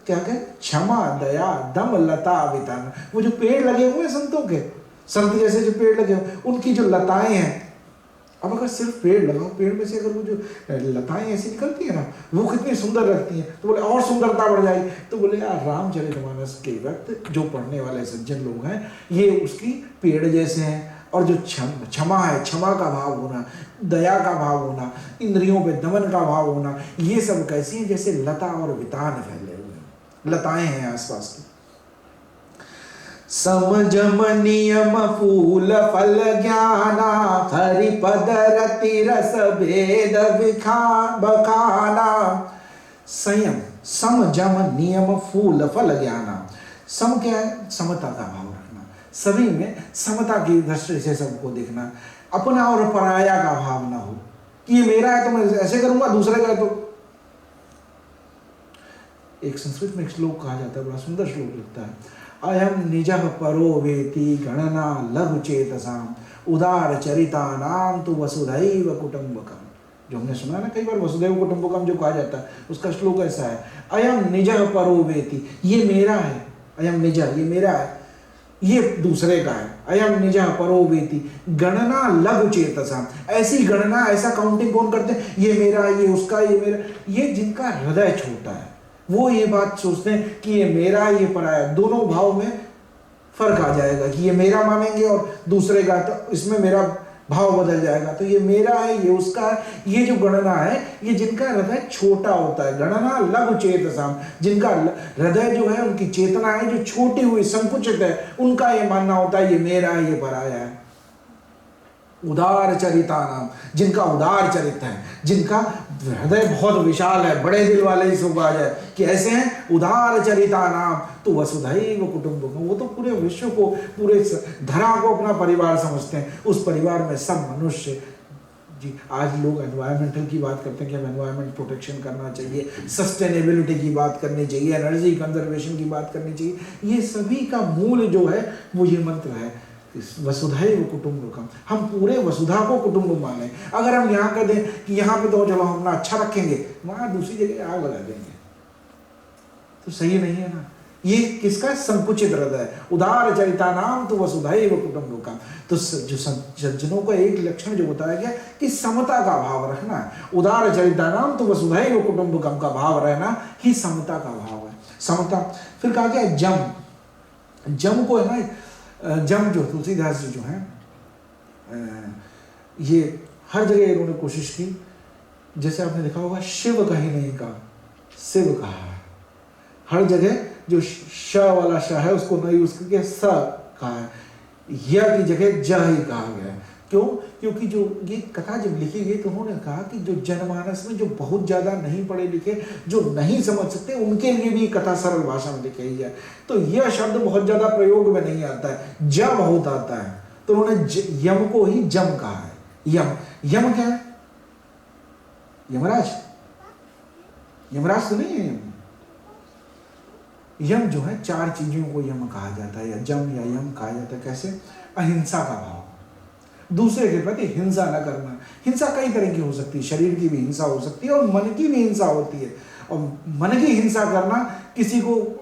क्या कहें? क्षमा दया दम लता अवितान। वो जो पेड़ लगे हुए हैं संतों के, संत जैसे जो पेड़ लगे हुए, उनकी जो लताएं हैं, अब अगर सिर्फ पेड़ लगाओ, पेड़ में से अगर वो जो लताएं ऐसी निकलती है ना, वो कितनी सुंदर लगती हैं, तो बोले और सुंदरता बढ़ जाएगी। तो बोले यार रामचरितमानस के वक्त जो पढ़ने वाले सज्जन लोग हैं, ये उसकी पेड़ जैसे हैं। और जो क्षमा है, क्षमा का भाव होना, दया का भाव होना, इंद्रियों पे दमन का भाव होना, ये सब कैसी हैं? जैसे लता और वितान फैले हुए हैं, लताएं हैं आसपास की। सम जम नियम फूल फल ज्ञाना, हरिपद रति रस भेद बखाना। संयम, सम जम नियम फूल फल ज्ञाना। सम क्या है? समता का भाव रखना, सभी में समता की दृष्टि से सबको देखना, अपना और पराया का भाव ना हो कि ये मेरा है तो मैं ऐसे करूंगा, दूसरे का है तो। एक संस्कृत में एक श्लोक कहा जाता है, बड़ा सुंदर श्लोक लगता है, अयम निजः परो वेति गणना लघु चेतसाम, उदार चरिता नाम तो वसुधैव कुटुंबकम। जो हमने सुना ना कई बार, वसुधैव कुटुंबकम जो कहा जाता है, उसका श्लोक ऐसा है, अयम निजः परो वेति, ये मेरा है, अयम निजः ये मेरा है, ये दूसरे का है, अयम निजः परो वेति गणना लघु चेतसाम। ऐसी गणना, ऐसा काउंटिंग कौन करते हैं, ये मेरा, ये उसका, ये मेरा, ये जिनका हृदय छोटा है वो ये बात सोचते हैं कि ये मेरा, ये पराया। दोनों भाव में फर्क आ जाएगा कि ये मेरा मानेंगे और दूसरे का, तो इसमें मेरा भाव बदल जाएगा। तो ये मेरा है, ये उसका है। ये जो गणना है, ये जिनका हृदय छोटा होता है, गणना लघु चेतसाम, जिनका हृदय जो है, उनकी चेतना है जो छोटी हुई संकुचित है, उनका ये मानना होता है ये मेरा है, ये पराया है। उदार चरिता नाम, जिनका उदार चरित्र है, जिनका हृदय बहुत विशाल है, बड़े दिल वाले ही सब आ जाए कि ऐसे हैं उदार चरिता नाम तो वसुधैव कुटुंबकम। वो तो पूरे विश्व को, पूरे धरा को अपना परिवार समझते हैं। उस परिवार में सब मनुष्य जी। आज लोग एनवायरमेंटल की बात करते हैं कि हमें एनवायरमेंट प्रोटेक्शन करना चाहिए, सस्टेनेबिलिटी की बात करनी चाहिए, एनर्जी कंजर्वेशन की बात करनी चाहिए। ये सभी का मूल जो है वो ये मंत्र है, वसुधैव कुटुंबकम। हम पूरे वसुधा को कुटुंब माने। अगर हम यहाँ कह दें कि यहाँ पे तो चलो हम अपना अच्छा रखेंगे, वहां दूसरी जगह आग लगा देंगे, तो सही नहीं है ना। ये किसका संकुचित हृदय, उदार चरिता नाम तो वसुधैव कुटुंबकम। तो जो सज्जनों का एक लक्षण जो बताया गया कि समता का भाव रखना है। उदार चरिता नाम तो वसुधैव कुटुंबकम का भाव रहना ही समता का भाव है, समता। फिर कहा गया जम। जम को है ना, जम जो तुलसीदास जी जो हैं, ये हर जगह इन्होंने कोशिश की। जैसे आपने देखा होगा शिव कहीं नहीं कहा, शिव कहा है। हर जगह जो श वाला श है उसको नहीं यूज करके स कहा है, य की जगह ज ही कहा गया है। क्यों? क्योंकि जो ये कथा जब लिखी गई तो उन्होंने कहा कि जो जनमानस में जो बहुत ज्यादा नहीं पढ़े लिखे, जो नहीं समझ सकते, उनके लिए भी कथा सरल भाषा में लिखी गई है। तो यह शब्द बहुत ज्यादा प्रयोग में नहीं आता है, ज बहुत आता है, तो उन्होंने यम को ही जम कहा है। यम, यम क्या है? यमराज, यमराज तो नहीं है। यम जो है, चार चीजों को यम कहा जाता है, या जम या यम कहा जाता है। कैसे? अहिंसा का भाव, दूसरे के प्रति हिंसा न करना। हिंसा कई तरह की हो सकती है, शरीर की भी हिंसा हो सकती है और मन की भी हिंसा होती है। और मन की हिंसा करना, किसी को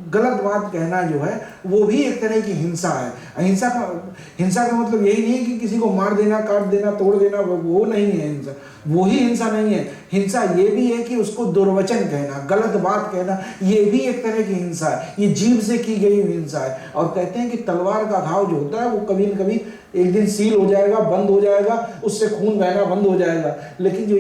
गलत बात कहना जो है, वो भी एक तरह की हिंसा है। हिंसा का मतलब यही नहीं है कि किसी को मार देना, काट देना, तोड़ देना, वो नहीं है हिंसा। वो ही हिंसा नहीं है। हिंसा ये भी है कि उसको दुर्वचन कहना, गलत बात कहना, ये भी एक तरह की हिंसा है। ये जीभ से की गई हिंसा है। और कहते हैं कि तलवार का घाव जो होता है वो कभी न कभी एक दिन सील हो जाएगा, बंद हो जाएगा, उससे खून बहना बंद हो जाएगा। लेकिन जो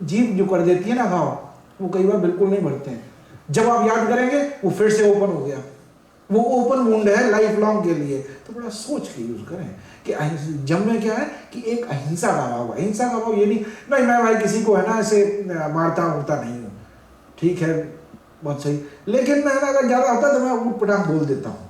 जीभ जो कर देती है ना घाव, वो कई बार बिल्कुल नहीं भरते हैं। जब आप याद करेंगे वो फिर से ओपन हो गया, वो ओपन वुंड है लाइफ लॉन्ग के लिए। तो बड़ा सोच के यूज करें कि जम में क्या है कि एक अहिंसा का भाव है। अहिंसा का भाव ये नहीं मैं भाई किसी को है ना ऐसे मारता उड़ता नहीं हूँ, ठीक है, बहुत सही, लेकिन मैं अगर ज्यादा होता तो मैं उठ पटाख बोल देता हूँ।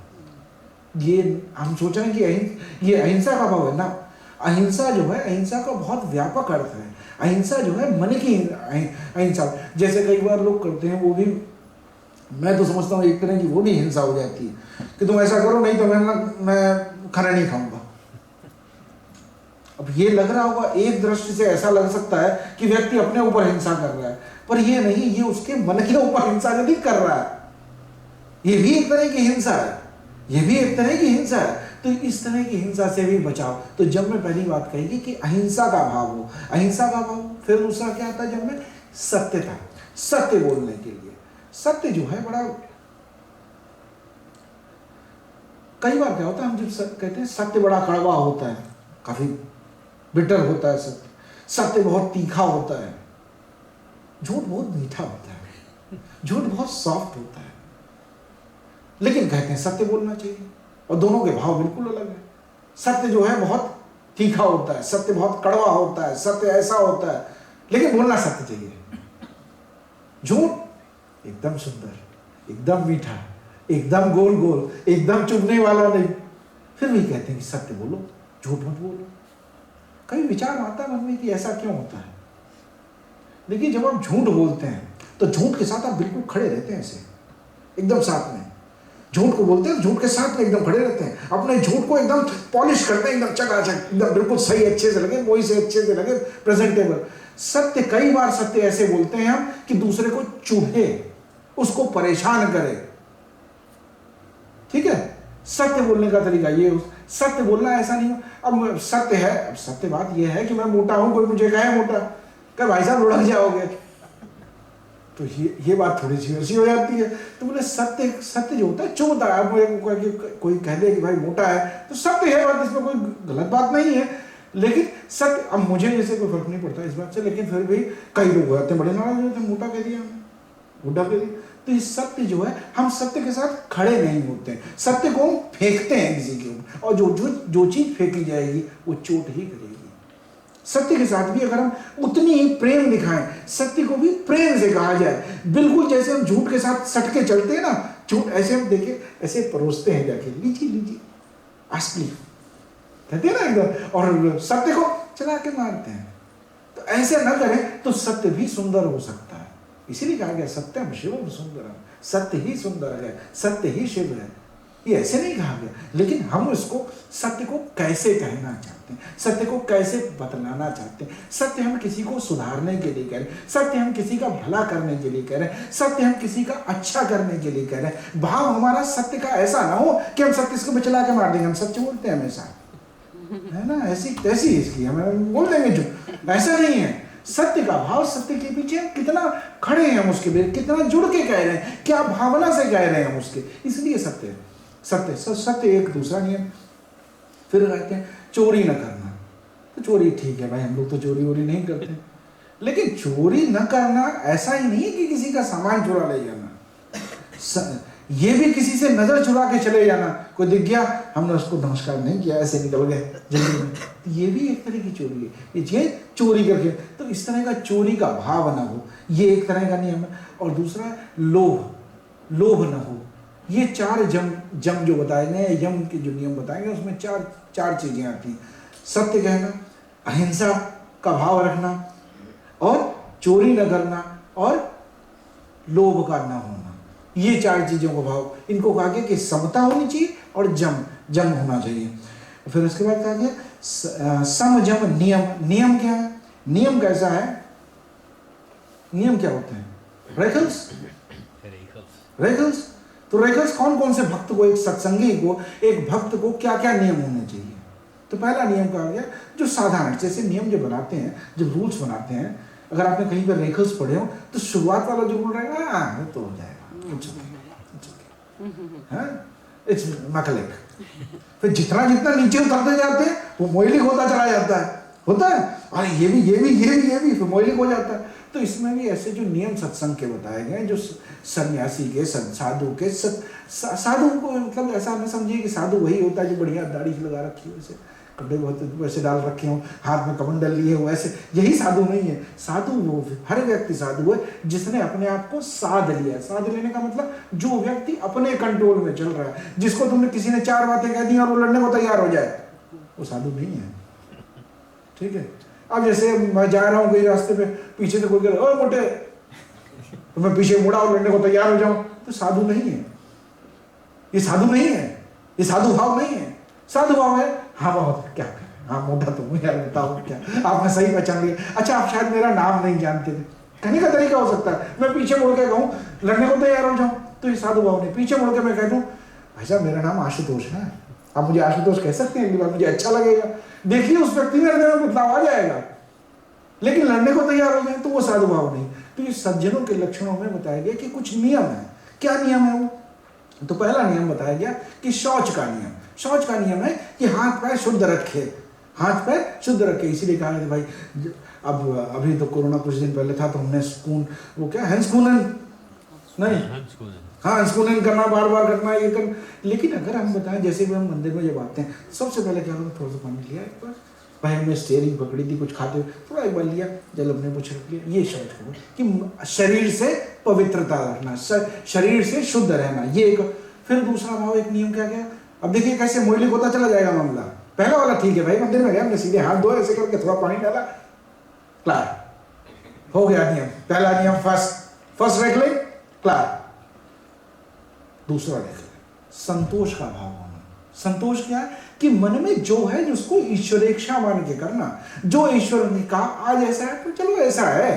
ये हम सोच रहे हैं कि ये अहिंसा का भाव है ना। अहिंसा जो है, अहिंसा का बहुत व्यापक अर्थ है। अहिंसा जो है मन की अहिंसा, जैसे कई बार लोग करते हैं, वो भी मैं तो समझता हूँ एक तरह की वो भी हिंसा हो जाती है कि तुम ऐसा करो नहीं तो मैं खाना नहीं खाऊंगा। अब ये लग रहा होगा, एक दृष्टि से ऐसा लग सकता है कि व्यक्ति अपने ऊपर हिंसा कर रहा है, पर ये नहीं, ये उसके मन के ऊपर हिंसा नहीं कर रहा है। ये भी एक तरह की हिंसा है, ये भी एक तरह की हिंसा है। तो इस तरह की हिंसा से भी बचाओ। तो जब मैं पहली बात कहेगी कि अहिंसा का भाव हो, अहिंसा का भाव। फिर दूसरा क्या आता है जब में? सत्यता, सत्य बोलने के लिए। सत्य जो है बड़ा, कई बार क्या होता है, हम जब कहते हैं सत्य बड़ा कड़वा होता है, काफी बिटर होता है सत्य, सत्य बहुत तीखा होता है, झूठ बहुत मीठा होता है, झूठ बहुत सॉफ्ट होता है, लेकिन कहते हैं सत्य बोलना चाहिए। और दोनों के भाव बिल्कुल अलग है। सत्य जो है बहुत तीखा होता है, सत्य बहुत कड़वा होता है, सत्य ऐसा होता है, लेकिन बोलना सत्य चाहिए। झूठ एकदम सुंदर, एकदम मीठा, एकदम गोल गोल, एकदम चुभने वाला नहीं, फिर भी कहते हैं कि सत्य बोलो, झूठ मत बोलो। कई विचार आता है मन में कि ऐसा क्यों होता है। देखिए, जब आप झूठ बोलते हैं तो झूठ के साथ आप बिल्कुल खड़े रहते हैं, ऐसे एकदम साथ में। झूठ को बोलते हैं, झूठ के साथ में एकदम खड़े रहते हैं, अपने झूठ को एकदम पॉलिश करते हैं, एकदम चकाचक, एकदम बिल्कुल सही, अच्छे से लगे, वही से अच्छे से लगे, प्रेजेंटेबल। सत्य, कई बार सत्य ऐसे बोलते हैं हम कि दूसरे को चुभे, उसको परेशान करे। ठीक है, सत्य बोलने का तरीका ये, सत्य बोलना ऐसा नहीं। अब सत्य है, अब सत्य बात ये है कि मैं मोटा हूं, कोई मुझे कहे मोटा, कहे भाई साहब लुढ़क जाओगे, तो ये बात थोड़ी सी वैसी हो जाती है। तो बोले सत्य जो होता है चुभता है। कोई कह दे कि भाई मोटा है तो सत्य है बात, इसमें कोई गलत बात नहीं है, लेकिन सत्य, अब मुझे जैसे कोई फर्क नहीं पड़ता इस बात से, लेकिन फिर भी कई लोग आते हैं बड़े नाराज होते हैं, मोटा कह दिया, बूढ़ा कह दिया। तो ये सत्य जो है, हम सत्य के साथ खड़े नहीं होते हैं, सत्य को फेंकते हैं किसी के ऊपर, और जो चीज फेंकी जाएगी वो चोट ही करेगी। सत्य के साथ भी अगर हम उतनी ही प्रेम दिखाएं, सत्य को भी प्रेम से कहा जाए, बिल्कुल जैसे हम झूठ के साथ सट के चलते हैं ना, झूठ ऐसे हम देखे ऐसे परोसते हैं जाके, लीजिए लीजिए असली कहते हैं ना एकदम, और सत्य को चला के मारते हैं। तो ऐसे न करें तो सत्य भी सुंदर हो सकता है। इसीलिए कहा गया सत्यम शिवम सुंदरम, सत्य ही सुंदर है, सत्य ही शिव है। ये ऐसे नहीं कहा गया, लेकिन हम इसको, सत्य को कैसे कहना चाहते हैं, सत्य को कैसे बतलाना चाहते हैं। सत्य हम किसी को सुधारने के लिए कह रहे हैं, सत्य हम किसी का भला करने के लिए कह रहे हैं, सत्य हम किसी का अच्छा करने के लिए कह रहे हैं। भाव हमारा सत्य का ऐसा ना हो कि हम सत्य इसको बचला के मार देंगे। हम सच बोलते हैं हमेशा, है ना, ऐसी तैसी इसकी हमें बोल देंगे जो, ऐसा नहीं है। सत्य का भाव, सत्य के पीछे कितना खड़े हैं हम, उसके लिए कितना जुड़ के कह रहे हैं, क्या भावना से कह रहे हैं हम उसके, इसलिए सत्य है। सत्य एक दूसरा नियम। फिर कहते हैं चोरी न करना। तो चोरी ठीक है भाई, हम लोग तो चोरी वोरी नहीं करते, लेकिन चोरी न करना ऐसा ही नहीं कि किसी का सामान चुरा ले जाना, ये भी किसी से नजर चुरा के चले जाना। कोई दिख गया, हमने उसको नमस्कार नहीं किया, ऐसे निकल गए जल्दी में, तो ये भी एक तरह की चोरी है। ये चोरी करके, तो इस तरह का चोरी का भाव ना हो, ये एक तरह का नियम है। और दूसरा लोभ न हो। ये चार जम जो बताए गए, यम के जो नियम बताए गए, उसमें चार चीजें आती हैं। सत्य कहना, अहिंसा का भाव रखना, और चोरी न करना, और लोभ का न होना। ये चार चीजों का भाव, इनको कहा गया कि समता होनी चाहिए और जम होना चाहिए। फिर उसके बाद कहा गया सम जम नियम। नियम क्या है? नियम कैसा है? नियम क्या होते हैं? रेखल्स। तो रेखल्स कौन से भक्त को, एक सत्संगी को, एक भक्त को क्या क्या नियम होने चाहिए? तो पहला नियम कहा गया जो साधारण, जैसे नियम जो बनाते हैं, जो रूल्स बनाते हैं, अगर आपने कहीं पर रेखल्स पढ़े हो तो शुरुआत वाला जो रूल रहेगा, तो हो जाएगा, इट्स मैकेनिक। फिर जितना नीचे उतरते जाते हैं वो मोइलिक होता चला जाता है, अरे ये भी फिर मोइलिक हो जाता है। तो इसमें भी ऐसे जो नियम सत्संग के बताए गए, जो सन्यासी के, साधु के, साधु को मतलब ऐसा न समझिए कि साधु वही होता है जो बढ़िया दाढ़ी लगा रखी हो, वैसे कपड़े बहुत वैसे डाल रखे हो, हाथ में कमंडल लिए हो, वैसे यही साधु नहीं है। साधु वो हर व्यक्ति साधु है जिसने अपने आप को साध लिया। साध लेने का मतलब जो व्यक्ति अपने कंट्रोल में चल रहा है, जिसको तुमने किसी ने चार बातें कह दी और वो लड़ने को तैयार हो जाए, वो साधु नहीं है। ठीक है, अब जैसे मैं जा रहा हूँ कहीं रास्ते पे, पीछे से कोई कह रहा है ओ मोटे, तो मैं पीछे मुड़ा और लड़ने को तैयार हो जाऊं, तो साधु नहीं है। ये साधु नहीं है, ये साधु भाव नहीं है। साधु भाव है हाँ बहुत क्या, हाँ मोटा तो यार बताओ क्या, आपने सही पहचान लिया, अच्छा आप शायद मेरा नाम नहीं जानते थे, कहने का तरीका हो सकता है। मैं पीछे मुड़ के कहूँ लड़ने को तैयार हो जाऊं, तो ये साधु भाव नहीं। पीछे मुड़ के मैं कह दूं भाई साहब मेरा नाम आशुतोष है, आप मुझे आशुतोष कह सकते हैं, अगली बार मुझे अच्छा लगेगा। देखिए उस व्यक्ति में हृदय में बदलाव आ जाएगा। लेकिन लड़ने को तैयार हो जाए तो वो साधु भाव नहीं। तो ये सज्जनों के लक्षणों में बताया गया कि कुछ नियम है। क्या नियम है वो? तो पहला नियम बताया गया कि शौच का नियम। शौच का नियम है कि हाथ पैर शुद्ध रखे, हाथ पैर शुद्ध रखे। इसीलिए कहा गया भाई, अब अभी तो कोरोना कुछ दिन पहले था तो हमने स्कून, वो क्या हैंड स्कून नहीं हाँ स्कूलिंग करना, बार बार करना, ये करना। लेकिन अगर हम बताएं, जैसे भी हम मंदिर में जब आते हैं, सबसे पहले क्या करो, थोड़ा सा पानी लिया एक बार, भाई हमने स्टीयरिंग पकड़ी थी कुछ खाते हुए, थोड़ा एक बार लिया, जल अपने कुछ रख लिया। ये शब्द करो कि शरीर से पवित्रता रखना, शरीर से शुद्ध रहना, ये एक। फिर दूसरा भाव, एक नियम क्या गया, अब देखिए कैसे मोहल्ले होता चला जाएगा मामला। पहला वाला ठीक है भाई, मंदिर में गया, हमने सीधे हाथ धोए, ऐसे करके थोड़ा पानी डाला, क्लार हो गया नियम। पहला नियम फर्स्ट रख ले, क्लार। दूसरा देख ले, संतोष का भाव होना। संतोष क्या है कि मन में जो है उसको ईश्वरेच्छा मान के करना। जो ईश्वर ने कहा आज ऐसा है तो चलो ऐसा है।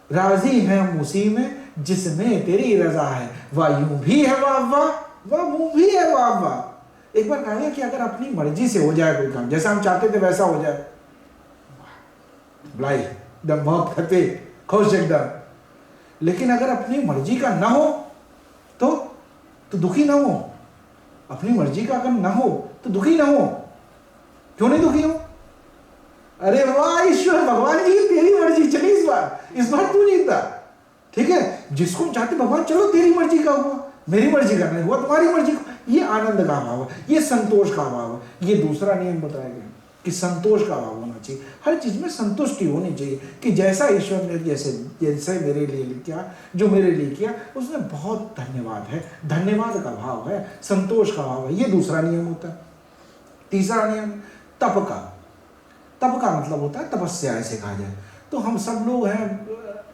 राजी है हम उसी में जिसमें तेरी रजा है, वाह यूं भी है वाह वाह, वाह मुंह भी है वाह वाह। एक बार कहा कि अगर अपनी मर्जी से हो जाए कोई काम, जैसा हम चाहते थे वैसा हो जाए, भलाई एकदम बहुत खते खुश एकदम। लेकिन अगर अपनी मर्जी का ना हो तो दुखी ना हो। अपनी मर्जी का अगर ना हो तो दुखी ना हो। क्यों नहीं दुखी हो? अरे वाह ईश्वर भगवान जी तेरी मर्जी चली, इस बार तू जीता, ठीक है। जिसको चाहते भगवान, चलो तेरी मर्जी का हुआ, मेरी मर्जी का नहीं हुआ, तुम्हारी मर्जी का। ये आनंद का भाव है, ये संतोष का भाव है। ये दूसरा नियम बताया गया कि संतोष का भाव होना चाहिए। हर चीज में संतुष्टि होनी चाहिए कि जैसा ईश्वर ने जैसे मेरे लिए किया, जो मेरे लिए किया उसमें बहुत धन्यवाद है, धन्यवाद का भाव है, संतोष का भाव है। ये दूसरा नियम होता है। तीसरा नियम तप का। तप का मतलब होता है तपस्या, ऐसे कहा जाए तो हम सब लोग हैं,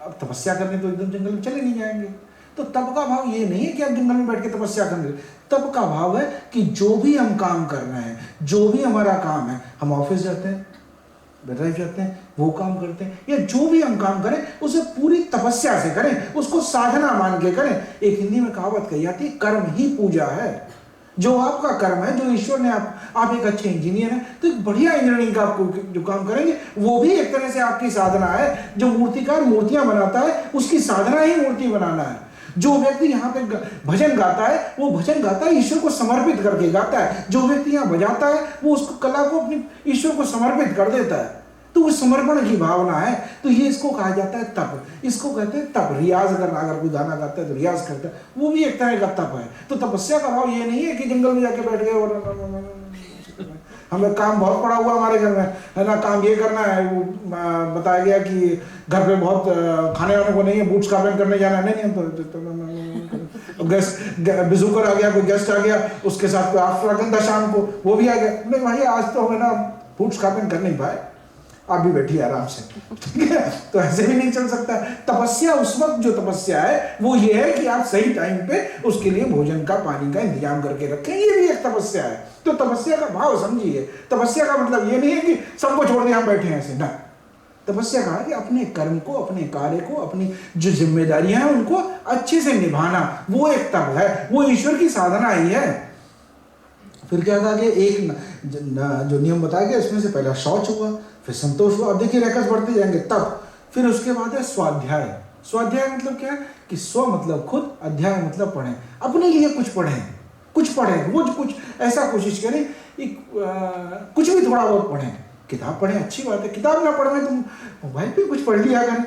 अब तपस्या करने तो एकदम जंगल में चले नहीं जाएंगे। तो तप का भाव ये नहीं है कि आप जंगल में बैठ के तपस्या कर रहे। तप का भाव है कि जो भी हम काम कर रहे हैं, जो भी हमारा काम है, हम ऑफिस जाते हैं, ड्राइव जाते हैं, वो काम करते हैं, या जो भी हम काम करें उसे पूरी तपस्या से करें, उसको साधना मान के करें। एक हिंदी में कहावत कही जाती है, कर्म ही पूजा है। जो आपका कर्म है, जो ईश्वर ने आप एक अच्छे इंजीनियर हैं तो एक बढ़िया इंजीनियरिंग का आपको जो काम करेंगे वो भी एक तरह से आपकी साधना है। जो मूर्तिकार मूर्तियां बनाता है उसकी साधना ही मूर्ति बनाना है। जो व्यक्ति यहाँ पे भजन गाता है वो भजन गाता है ईश्वर को समर्पित करके गाता है। जो व्यक्ति यहाँ बजाता है वो उसको कला को अपनी ईश्वर को समर्पित कर देता है। तो वो समर्पण की भावना है। तो ये इसको कहा जाता है तप। इसको कहते हैं तप। रियाज करना, अगर कोई गाना गाता है तो रियाज करता है, वो भी एक तरह का तप है। तो तपस्या का भाव ये नहीं है कि जंगल में जाके बैठ गए और हमें काम बहुत पड़ा हुआ हमारे घर में है ना, काम ये करना है। वो बताया गया कि घर पे बहुत खाने वाने को नहीं है, बूट्स कार्पेंट करने जाना नहीं तो गेस्ट बिजुकर आ गया, कोई गेस्ट आ गया, उसके साथ कोई आफ्टर था शाम को, वो भी आ गया। नहीं भाई आज तो हमें ना बूट्स कार्पेंट कर नहीं पाए, आप भी बैठिए आराम से, ठीक है। तो ऐसे भी नहीं चल सकता। तपस्या उस वक्त जो तपस्या है वो ये है कि आप सही टाइम पे उसके लिए भोजन का, पानी का इंतजाम करके रखें। ये भी एक तपस्या है। तो तपस्या का भाव समझिए। तपस्या का मतलब ये नहीं है कि सबको छोड़ दिया हम बैठे हैं ऐसे ना। तपस्या का है कि अपने कर्म को, अपने कार्य को, अपनी जो जिम्मेदारियां हैं उनको अच्छे से निभाना, वो एक तप है, वो ईश्वर की साधना ही है। फिर क्या कहा गया, एक जो नियम बताया गया इसमें से पहला शौच हुआ, फिर संतोष हुआ। अब देखिए रेखस बढ़ते जाएंगे तब। फिर उसके बाद है स्वाध्याय। स्वाध्याय मतलब क्या है कि स्व मतलब खुद, अध्याय मतलब पढ़ें। अपने लिए कुछ पढ़ें, कुछ पढ़ें, रोज कुछ ऐसा कोशिश करें, कुछ भी थोड़ा बहुत पढ़ें। किताब पढ़ें अच्छी बात है, किताब ना पढ़ में तुम मोबाइल पे कुछ पढ़ लिया करें।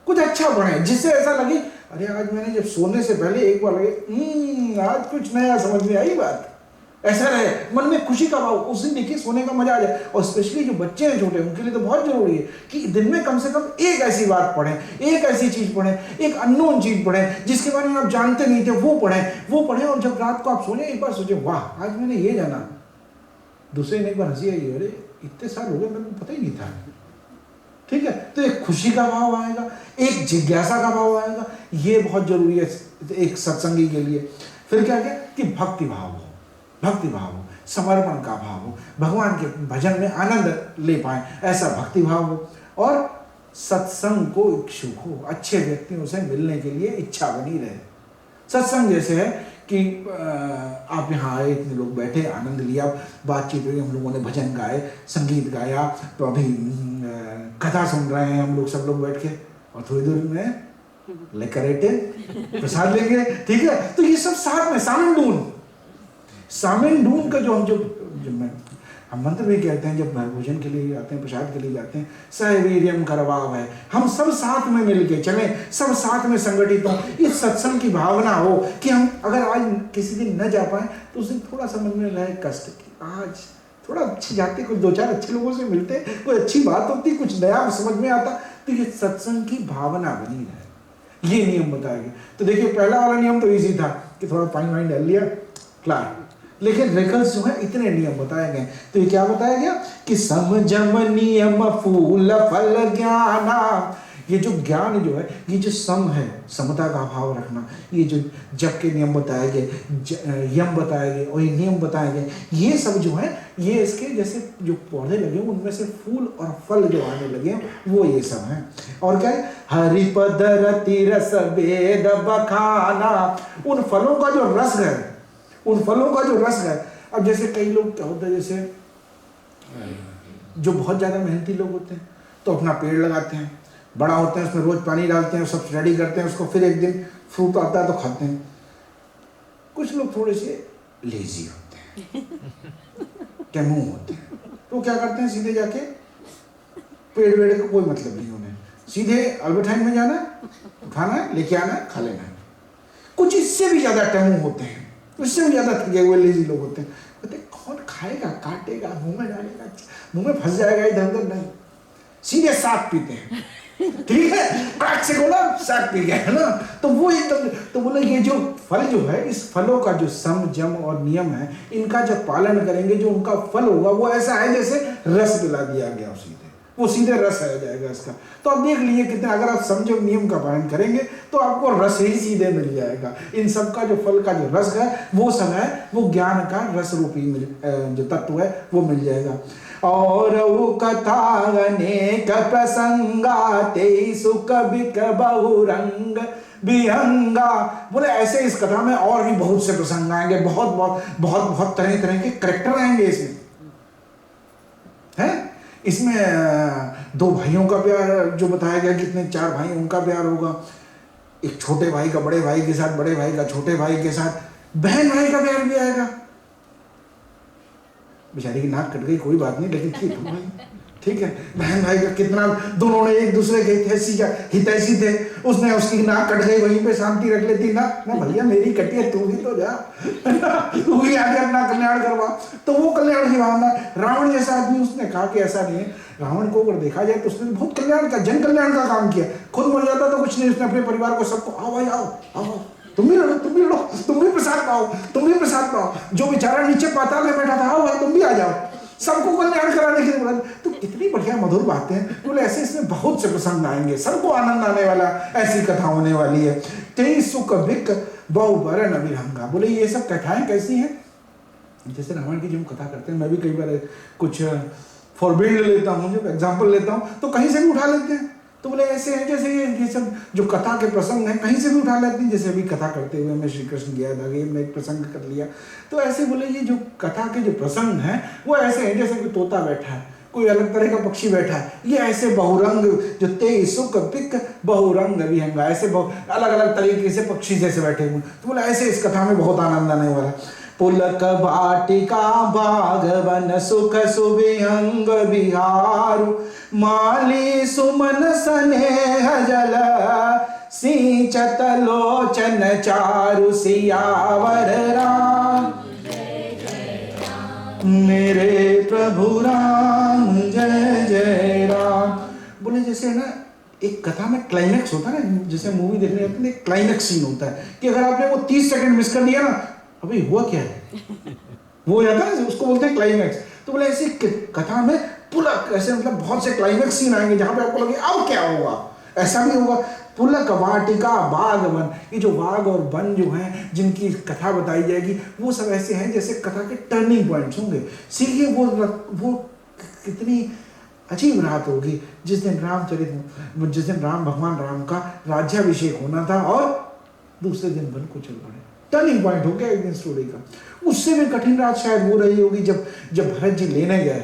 कुछ अच्छा पढ़ें जिससे ऐसा लगे अरे आज मैंने जब सोने से पहले एक बार लगे आज कुछ नया समझ में आई बात, ऐसा रहे मन में खुशी का भाव। उस दिन देखिए सोने का मजा आ जाए। और स्पेशली जो बच्चे हैं छोटे, उनके लिए तो बहुत जरूरी है कि दिन में कम से कम एक ऐसी बात पढ़ें, एक ऐसी चीज पढ़ें, एक अननोन चीज पढ़ें जिसके बारे में आप जानते नहीं थे, वो पढ़ें। और जब रात को आप सोने एक बार सोचे वाह आज मैंने ये जाना, दूसरे ने एक बार हंसी आई, अरे इतने साल हो गए मेरे को पता ही नहीं था, ठीक है। तो एक खुशी का भाव आएगा, एक जिज्ञासा का भाव आएगा। ये बहुत जरूरी है एक सत्संगी के लिए। फिर क्या क्या कि भक्ति भाव हो, भक्ति भाव हो, समर्पण का भाव हो, भगवान के भजन में आनंद ले पाए ऐसा भक्ति भाव हो। और सत्संग को इच्छुक हो, अच्छे व्यक्तियों से मिलने के लिए इच्छा बनी रहे। सत्संग जैसे है कि आप यहाँ आए, इतने लोग बैठे, आनंद लिया, बातचीत हुई, हम लोगों ने भजन गाए, संगीत गाया, तो अभी कथा सुन रहे हैं हम लोग, सब लोग बैठ के, और थोड़ी देर में लेकर प्रसाद लेंगे, ठीक है। तो ये सब साथ में सामिल ढूंढ का जो हम जो हम मंत्र भी कहते हैं जब भोजन के लिए जाते हैं, प्रसाद के लिए जाते हैं, सहवीर्यम करवाव है, हम सब साथ में मिलके चलें, सब साथ में संगठित हो, इस सत्संग की भावना हो कि हम अगर आज किसी दिन न जा पाए तो उस दिन थोड़ा सा मन में रहे कष्ट की आज थोड़ा अच्छे जाते, कुछ दो चार अच्छे लोगों से मिलते, कोई अच्छी बात होती, कुछ नया समझ में आता, तो ये सत्संग की भावना बनी रहे। ये नियम बताया गया। तो देखिए पहला वाला नियम तो इजी था कि थोड़ा पानी वाइन डाल लिया, क्लार। लेकिन रिकल्स जो है इतने नियम बताए गए। तो ये क्या बताया गया कि समझम नियम फूल फल ज्ञाना, ये जो ज्ञान जो है, ये जो सम है, समता का भाव रखना, ये जो जप के नियम बताए गए, यम बताए गए और ये नियम बताए गए, ये सब जो है ये इसके जैसे जो पौधे लगे उनमें से फूल और फल जो आने लगे वो ये सब हैं। और क्या है, हरिपद रति रस वेद बखाना, उन फलों का जो रस है, उन फलों का जो रस है। अब जैसे कई लोग क्या होता है, जैसे जो बहुत ज़्यादा मेहनती लोग होते हैं तो अपना पेड़ लगाते हैं, बड़ा होते हैं, उसमें रोज पानी डालते हैं, सब स्टडी करते हैं उसको, फिर एक दिन फ्रूट आता है तो खाते हैं। कुछ लोग थोड़े से लेजी होते हैं, टेमू होते हैं, तो क्या करते हैं, सीधे जाके पेड़ वेड़ का कोई मतलब नहीं उन्हें, सीधे अल्बर्टाइन में जाना, उठाना है, लेके आना है, खा लेना है। कुछ इससे भी ज़्यादा टेमू होते हैं, उससे भी ज़्यादा थके हुए लेजी लोग होते हैं। कहते कौन खाएगा, काटेगा, मुँह में डालेगा, मुँह में फंस जाएगा इधर उधर, नहीं, सीधे साग पीते हैं। ठीक है, काट से बोला साग पी गया, है ना। तो वो एकदम, तो बोले ये जो फल जो है, इस फलों का जो सम जम और नियम है, इनका जब पालन करेंगे, जो उनका फल होगा वो ऐसा है जैसे रस पिला दिया गया, सीधे वो सीधे रस आ जाएगा इसका। तो आप देख लीजिए कितने, अगर आप समझो नियम का पालन करेंगे तो आपको रस ही सीधे मिल जाएगा। इन सब का जो फल का जो रस है वो सब है, वो ज्ञान का रस रूपी जो तत्व है वो मिल जाएगा। और वो कथा अनेक प्रसंगाते सुख बिक बहुरंग विहंगा, बोले ऐसे इस कथा में और भी बहुत से प्रसंग आएंगे, बहुत बहुत बहुत बहुत तरह तरह के करेक्टर आएंगे इसमें, है। इसमें दो भाइयों का प्यार जो बताया गया, कितने चार भाई उनका प्यार होगा, एक छोटे भाई का बड़े भाई के साथ, बड़े भाई का छोटे भाई के साथ, बहन भाई का प्यार भी आएगा। बेचारी की नाक कट गई, कोई बात नहीं, लेकिन ठीक है, ठीक है, बहन भाई का कितना, दोनों ने एक दूसरे के हितैषी थे, उसने उसकी नाक कट गई, वहीं पे शांति रख लेती ना, ना भैया मेरी कटी है, तू भी तो जा, तू भी आके अपना कल्याण करवा। तो वो कल्याण की भावना, रावण जैसा आदमी, उसने कहा कि ऐसा नहीं है, रावण को अगर देखा जाए तो उसने बहुत कल्याण का, जन कल्याण का काम किया, खुद मर जाता तो कुछ नहीं, उसने अपने परिवार को सबको, आओ भाई आओ आओ, तुम भी लड़ो, तुम भी लड़ो, तुम भी प्रसाद पाओ, तुम भी प्रसाद पाओ, जो बेचारा नीचे पाताल में बैठा था, आओ भाई तुम भी आ जाओ, सबको कल्याण कराने के लिए बोला। तो कितनी बढ़िया मधुर बातें हैं, बोले ऐसे इसमें बहुत से प्रसंग आएंगे, सबको आनंद आने वाला ऐसी कथा होने वाली है। तेई सुख बिक बहु बरन अभिरंगा, बोले ये सब कथाएं कैसी हैं, जैसे रावण की जो हम कथा करते हैं, मैं भी कई बार कुछ फॉरबिल्ड लेता हूँ, जब एग्जाम्पल लेता हूँ तो कहीं से भी उठा लेते हैं। तो बोले ऐसे हैं जैसे ये सब जो कथा के प्रसंग हैं कहीं से भी उठा लेते हैं, जैसे अभी कथा करते हुए मैं श्री कृष्ण गया था, मैं एक प्रसंग कर लिया, तो ऐसे बोले ये जो कथा के जो प्रसंग हैं वो ऐसे हैं जैसे कोई तोता बैठा है, कोई अलग तरह का पक्षी बैठा है, ये ऐसे बहुरंग जो तेई सुख पिक बहुरंग विहंगा, ऐसे अलग अलग तरीके से पक्षी जैसे बैठे हुए। तो बोले ऐसे इस कथा में बहुत आनंद आने वाला। पुलक वाटिका बागवन सुख सुविहंग बिहारु, माली सुमन स्नेह जल सिंचत लोचन चारु, सियावर राम मेरे प्रभु राम, जय जय राम। बोले जैसे ना एक कथा में क्लाइमैक्स होता है ना, जैसे मूवी देखने जाते हैं क्लाइमैक्स सीन होता है कि अगर आपने वो 30 सेकंड मिस कर दिया ना, अभी हुआ क्या है, वो जाता है उसको बोलते हैं क्लाइमैक्स। तो बोले ऐसी कथा में पुलक, ऐसे मतलब बहुत से क्लाइमैक्स सीन आएंगे जहां पे आपको लगे अब क्या होगा, ऐसा भी होगा। पुलक वाटिका बाग वन, ये जो बाग और वन जो हैं जिनकी कथा बताई जाएगी वो सब ऐसे हैं जैसे कथा के टर्निंग पॉइंट्स होंगे। सीखिए वो कितनी अजीब रात होगी जिस दिन जिस दिन भगवान राम का राज्याभिषेक होना था और दूसरे दिन वन को चल पड़े, टर्निंग पॉइंट हो गया एक दिन स्टोरी का। उससे भी कठिन रात शायद हो रही होगी जब भरत जी लेने गए।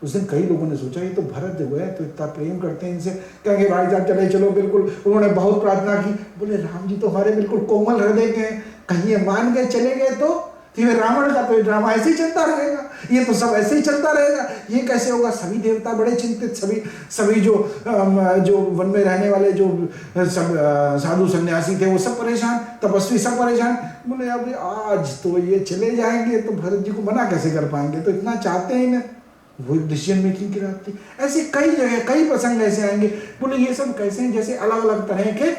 उस दिन कई लोगों ने सोचा ये तो भरत जो है तो इतना प्रेम करते हैं इनसे, कहेंगे भाई साहब चले चलो, बिल्कुल उन्होंने बहुत प्रार्थना की। बोले राम जी तो हमारे बिल्कुल कोमल हृदय के हैं, कहीं ये मान गए चले गए तो तो ये रावण का तो ड्रामा ऐसे ही चलता रहेगा, ये तो सब ऐसे ही चलता रहेगा, ये कैसे होगा। सभी देवता बड़े चिंतित, सभी जो वन में रहने वाले जो सब साधु सन्यासी थे वो सब परेशान, तपस्वी सब परेशान। बोले अभी आज तो ये चले जाएंगे तो भरत जी को मना कैसे कर पाएंगे, तो इतना चाहते ही ना, वो डिसीजन मेकिंग की रात थी। ऐसे कई जगह कई प्रसंग ऐसे आएंगे। बोले ये सब कैसे हैं, जैसे अलग अलग तरह के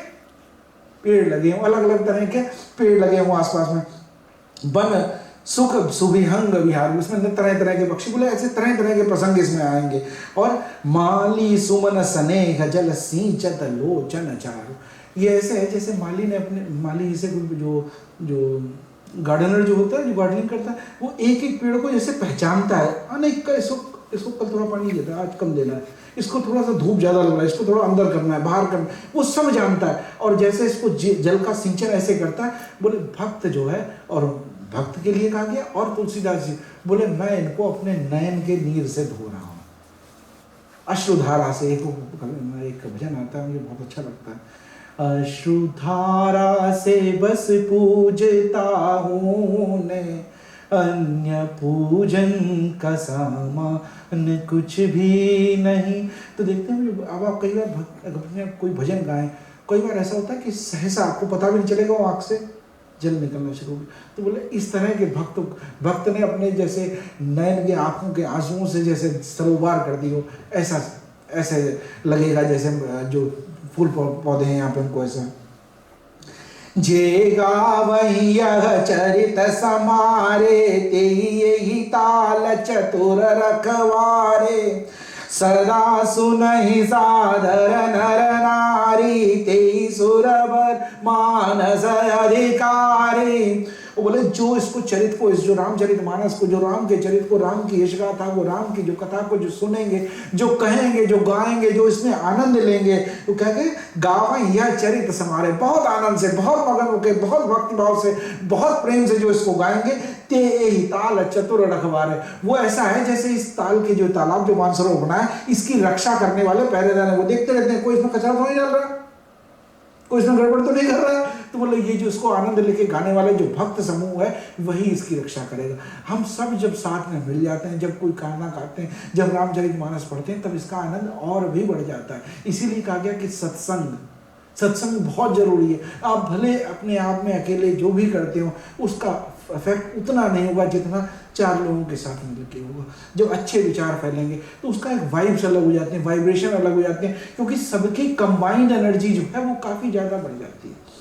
पेड़ लगे हों, अलग अलग तरह के पेड़ लगे हों आसपास में, वन सुख सुविहंग विहार, उसमें तरह तरह के पक्षी। बोले ऐसे तरह तरह के प्रसंग इसमें आएंगे। और माली सुमन स्नेह जल सिंचत लोचन चारु, ये ऐसे है जैसे माली ने अपने, माली से जो गार्डनर जो होता है, जो गार्डनिंग करता है, वो एक एक पेड़ को जैसे पहचानता है, अनेक का इसको कल थोड़ा पानी देता है, आज कम देना है, इसको थोड़ा सा धूप ज़्यादा लग रहा है, इसको थोड़ा अंदर करना है, बाहर करना है, वो सब जानता है। और जैसे इसको जल का सिंचन ऐसे करता है। बोले भक्त जो है, और भक्त के लिए कहा गया। और तुलसीदास जी बोले मैं इनको अपने नयन के नीर से धो रहा हूँ, अश्रुधारा से। एक भजन आता है, मुझे बहुत अच्छा लगता है। अश्रुधारा से बस पूजता हूँ ने, अन्य पूजन का सामान कुछ भी नहीं। तो देखते हैं अब आप कई बार कोई भजन गाएं, कई बार ऐसा होता है कि सहसा आपको पता भी नहीं चलेगा वो आँख से जल निकलना शुरू हो। तो बोले इस तरह के भक्त ने अपने जैसे नयन के आँखों के आंसुओं से जैसे सरोवर कर दी हो, ऐसे लगेगा जैसे जो फूल पौधे हैं यहाँ पे उनको ऐसा। जे गावई यह चरित समारे, ते यही ताल चतुर रखवारे, सदा सुनहि सादर नर नारी, ते सुरवर मानस अधिकारी। वो बोले जो इसको चरित को, इस जो रामचरित मानस को, जो राम के चरित को, राम की यश गाथा को, राम की जो कथा को जो सुनेंगे, जो कहेंगे, जो गाएंगे, जो इसमें आनंद लेंगे, वो कहेंगे गावा यह चरित समारे, बहुत आनंद से, बहुत मगन होकर, बहुत भक्ति भाव से, बहुत प्रेम से जो इसको गाएंगे। ते ही ताल चतुर रखवारे, वो ऐसा है जैसे इस ताल के जो तालाब जो मानसरोवर बना है, इसकी रक्षा करने वाले पहरेदार हैं। वो देखते रहते हैं कोई इसमें कचरा तो नहीं डाल रहा, कोई इसमें गड़बड़ तो नहीं कर रहा है। तो बोले ये जो इसको आनंद लेके गाने वाले जो भक्त समूह है, वही इसकी रक्षा करेगा। हम सब जब साथ में मिल जाते हैं, जब कोई गाना गाते हैं, जब रामचरितमानस पढ़ते हैं, तब इसका आनंद और भी बढ़ जाता है। इसीलिए कहा गया कि सत्संग बहुत जरूरी है। आप भले अपने आप में अकेले जो भी करते हो, उसका इफेक्ट उतना नहीं होगा जितना 4 लोगों के साथ मिल के होगा। जब अच्छे विचार फैलेंगे तो उसका एक वाइब्स अलग हो जाते हैं, वाइब्रेशन अलग हो जाते हैं, क्योंकि सबकी कंबाइंड एनर्जी जो है वो काफी ज्यादा बढ़ जाती है।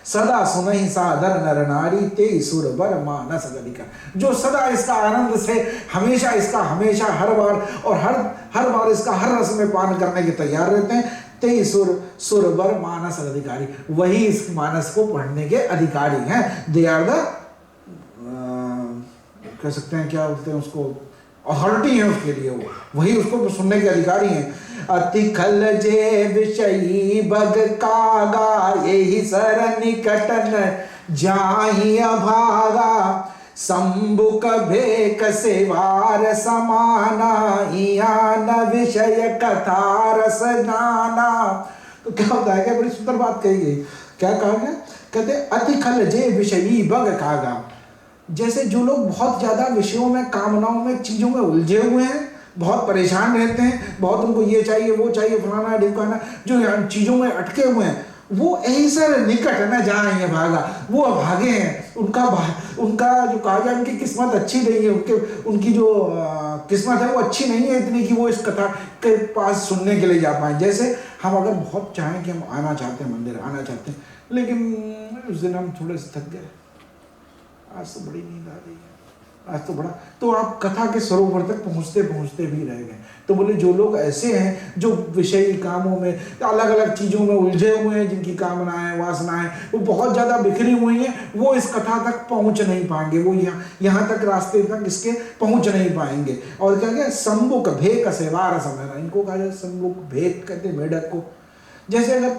सदा सुनहि सादर नर नारी, ते सुर बर मानस अधिकार, जो सदा इसका आनंद से हमेशा हर बार और हर बार इसका हर रस में पान करने के तैयार रहते हैं। ते सुर बर मानस अधिकारी, वही इस मानस को पढ़ने के अधिकारी हैं। दे आर द कह सकते हैं, क्या बोलते हैं उसको, अथॉरिटी है उसके लिए, वो वही उसको सुनने के अधिकारी हैं। अति खल जे विषयी बग कागा, यही सर निकटन जाहि अभागा, संबुक भेक सेवार समाना, यान विषय कथा रस ज्ञाना। तो क्या होता है, क्या बड़ी सुंदर बात कही गई। क्या कहा गया, कहते अति खल जे विषयी बग कागा, जैसे जो लोग बहुत ज्यादा विषयों में, कामनाओं में, चीजों में उलझे हुए हैं, बहुत परेशान रहते हैं, बहुत उनको ये चाहिए वो चाहिए, फलाना ढिमकाना, जो चीजों में अटके हुए हैं, वो यही सर निकट है ना जहाँ ये भागा, वो अभागे हैं। उनका जो कहा जाए, उनकी किस्मत अच्छी नहीं है, उनकी जो किस्मत है वो अच्छी नहीं है इतनी कि वो इस कथा के पास सुनने के लिए जा पाए। जैसे हम अगर बहुत चाहें कि हम आना चाहते हैं, मंदिर आना चाहते हैं, लेकिन उस दिन हम थोड़े से थक गए, आज तो बड़ी नींद आ रही है, आज तो बड़ा, तो आप कथा के सरोवर तक पहुँचते भी रह गए। तो बोले जो लोग ऐसे हैं जो विषयी कामों में, अलग अलग चीज़ों में उलझे हुए हैं, जिनकी कामनाएं, वासनाएं वो बहुत ज़्यादा बिखरी हुई हैं, वो इस कथा तक पहुँच नहीं पाएंगे, वो यहाँ तक रास्ते तक इसके पहुँच नहीं पाएंगे। और क्या क्या संबुक भेक सेवार समय, इनको कहा जाए संबुक भेक, कहते मेढक को। जैसे अगर